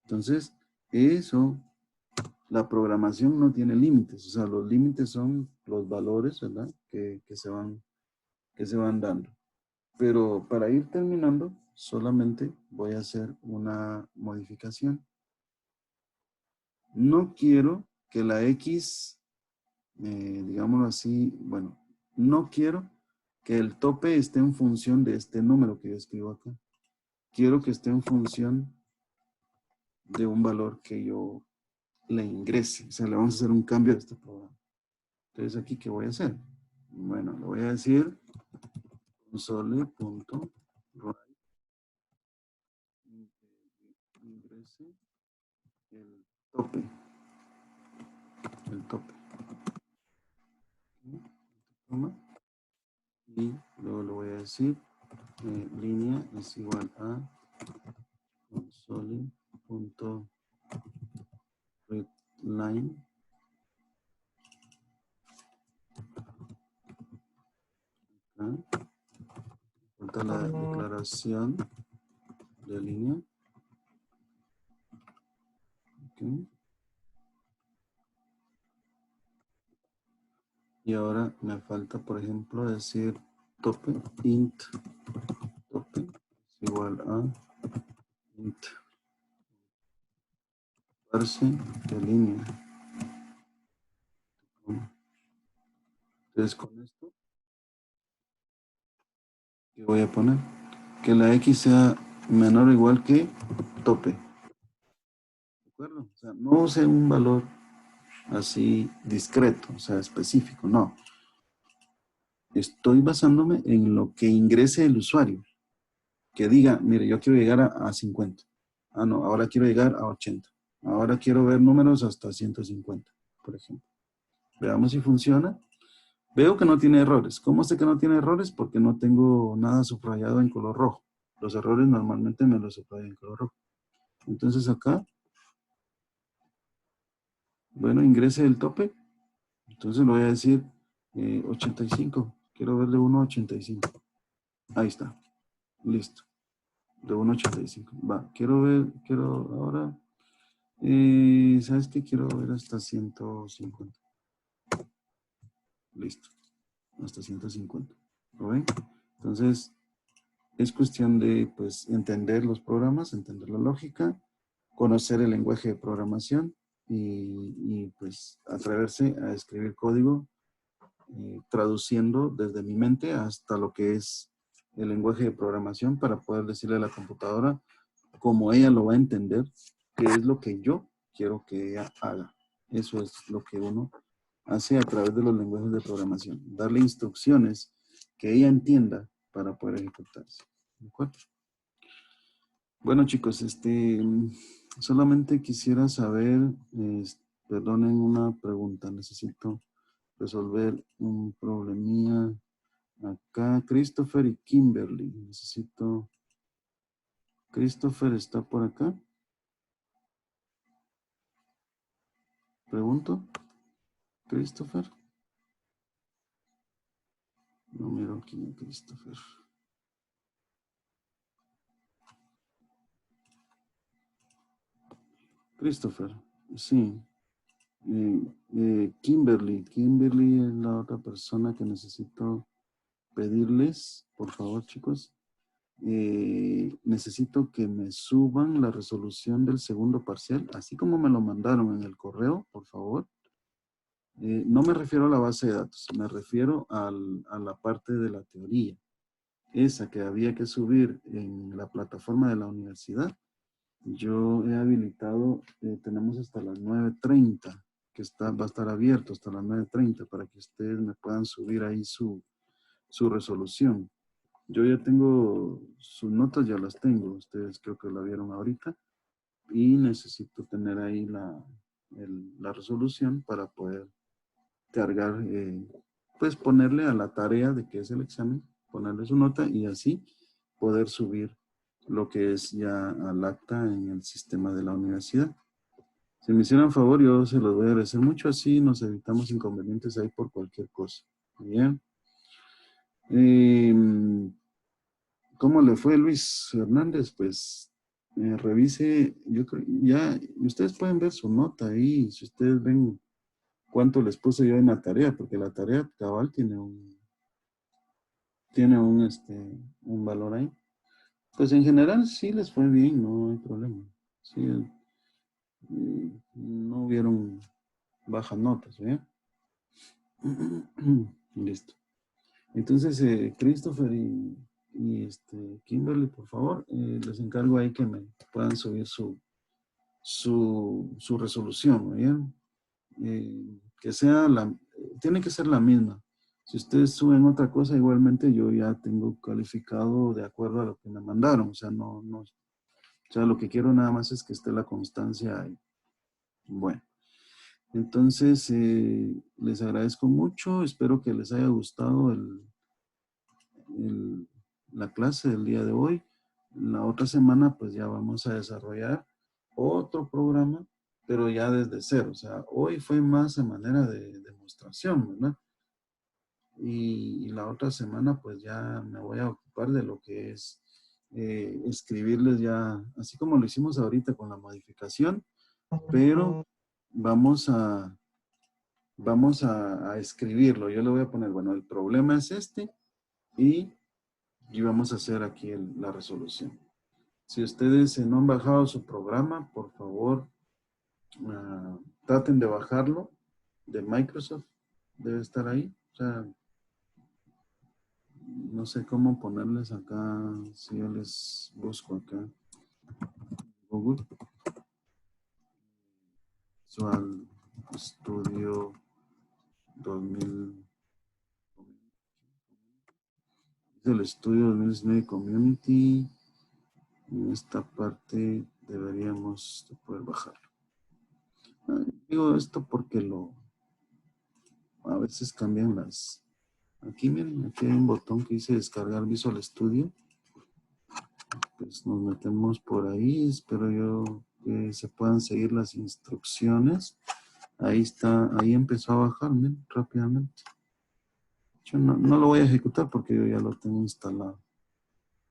Entonces, eso, la programación no tiene límites. O sea, los límites son los valores, ¿verdad? Que se van dando. Pero para ir terminando, solamente voy a hacer una modificación. No quiero que la X, digámoslo así, bueno, no quiero que el tope esté en función de este número que yo escribo acá. Quiero que esté en función de un valor que yo le ingrese. O sea, le vamos a hacer un cambio a este programa. Entonces, ¿aquí qué voy a hacer? Bueno, le voy a decir console.write ingrese el tope. El tope. Y luego le voy a decir línea es igual a console.readline. Falta la declaración de línea. Okay. Y ahora me falta, por ejemplo, decir tope int tope es igual a int parse de línea. Entonces con esto, ¿qué voy a poner? Que la X sea menor o igual que tope. ¿De acuerdo? O sea, no use un valor así discreto, o sea, específico, no. Estoy basándome en lo que ingrese el usuario. Que diga, mire, yo quiero llegar a 50. Ah, no, ahora quiero llegar a 80. Ahora quiero ver números hasta 150, por ejemplo. Veamos si funciona. Veo que no tiene errores. ¿Cómo sé que no tiene errores? Porque no tengo nada subrayado en color rojo. Los errores normalmente me los subrayo en color rojo. Entonces acá, bueno, ingrese el tope. Entonces le voy a decir 85. Quiero ver de 1 a 85. Ahí está. Listo. De 1 a 85. Va, quiero ahora, ¿sabes qué? Quiero ver hasta 150. Listo. Hasta 150. ¿Lo ven? Entonces, es cuestión de, pues, entender los programas, entender la lógica, conocer el lenguaje de programación y pues, atreverse a escribir código traduciendo desde mi mente hasta lo que es el lenguaje de programación para poder decirle a la computadora cómo ella lo va a entender, qué es lo que yo quiero que ella haga. Eso es lo que uno hace a través de los lenguajes de programación. Darle instrucciones que ella entienda para poder ejecutarse. ¿De acuerdo? Bueno, chicos, solamente quisiera saber, perdonen una pregunta, necesito resolver un problemilla acá. Christopher y Kimberly, necesito. Christopher está por acá. Pregunto. Christopher. No miro aquí a Christopher. Christopher, sí. Kimberly. Kimberly es la otra persona que necesito pedirles, por favor, chicos. Necesito que me suban la resolución del segundo parcial, así como me lo mandaron en el correo, por favor. No me refiero a la base de datos, me refiero a la parte de la teoría. Esa que había que subir en la plataforma de la universidad. Yo he habilitado, tenemos hasta las 9:30, que va a estar abierto hasta las 9:30 para que ustedes me puedan subir ahí su resolución. Yo ya tengo sus notas, ya las tengo, ustedes creo que la vieron ahorita, y necesito tener ahí la resolución para poder cargar, pues ponerle a la tarea de que es el examen, ponerle su nota y así poder subir lo que es ya al acta en el sistema de la universidad. Si me hicieran favor, yo se los voy a agradecer mucho, así nos evitamos inconvenientes ahí por cualquier cosa. Bien. ¿Cómo le fue Luis Hernández? Pues revise, yo creo, ya, ustedes pueden ver su nota ahí, si ustedes ven cuánto les puse yo en la tarea, porque la tarea cabal tiene un valor ahí. Pues en general sí les fue bien, no hay problema. Sí, no hubieron bajas notas, ¿bien? Listo. Entonces, Christopher y Kimberly, por favor, les encargo ahí que me puedan subir su resolución, ¿no? ¿Bien? Que sea tiene que ser la misma. Si ustedes suben otra cosa, igualmente yo ya tengo calificado de acuerdo a lo que me mandaron. O sea, o sea, lo que quiero nada más es que esté la constancia ahí. Bueno, entonces les agradezco mucho. Espero que les haya gustado la clase del día de hoy. La otra semana pues ya vamos a desarrollar otro programa, pero ya desde cero. O sea, hoy fue más a manera de demostración, ¿verdad? Y la otra semana pues ya me voy a ocupar de lo que es escribirles ya, así como lo hicimos ahorita con la modificación, pero vamos a escribirlo. Yo le voy a poner, bueno, el problema es este y vamos a hacer aquí la resolución. Si ustedes no han bajado su programa, por favor, traten de bajarlo de Microsoft. Debe estar ahí. O sea, no sé cómo ponerles acá, si yo les busco acá. Google Visual Studio 2000. Es el Studio 2019 Community. En esta parte deberíamos de poder bajarlo. Digo esto porque a veces cambian aquí miren, aquí hay un botón que dice descargar Visual Studio. Pues nos metemos por ahí, espero yo que se puedan seguir las instrucciones. Ahí está, ahí empezó a bajar, miren, rápidamente. Yo no lo voy a ejecutar porque yo ya lo tengo instalado.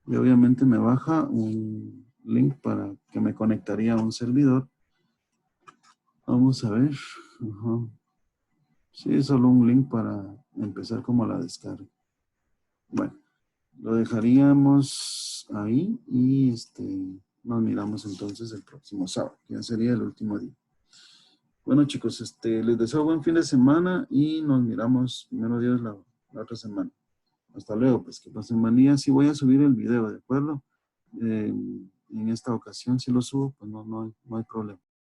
Y obviamente me baja un link para que me conectaría a un servidor. Vamos a ver. Ajá. Sí, es solo un link para empezar como la descarga. Bueno, lo dejaríamos ahí y nos miramos entonces el próximo sábado, que ya sería el último día. Bueno, chicos, les deseo buen fin de semana y nos miramos primero Dios la otra semana. Hasta luego, pues que pasen buen día. Sí voy a subir el video, ¿de acuerdo? En esta ocasión si lo subo, pues no hay problema.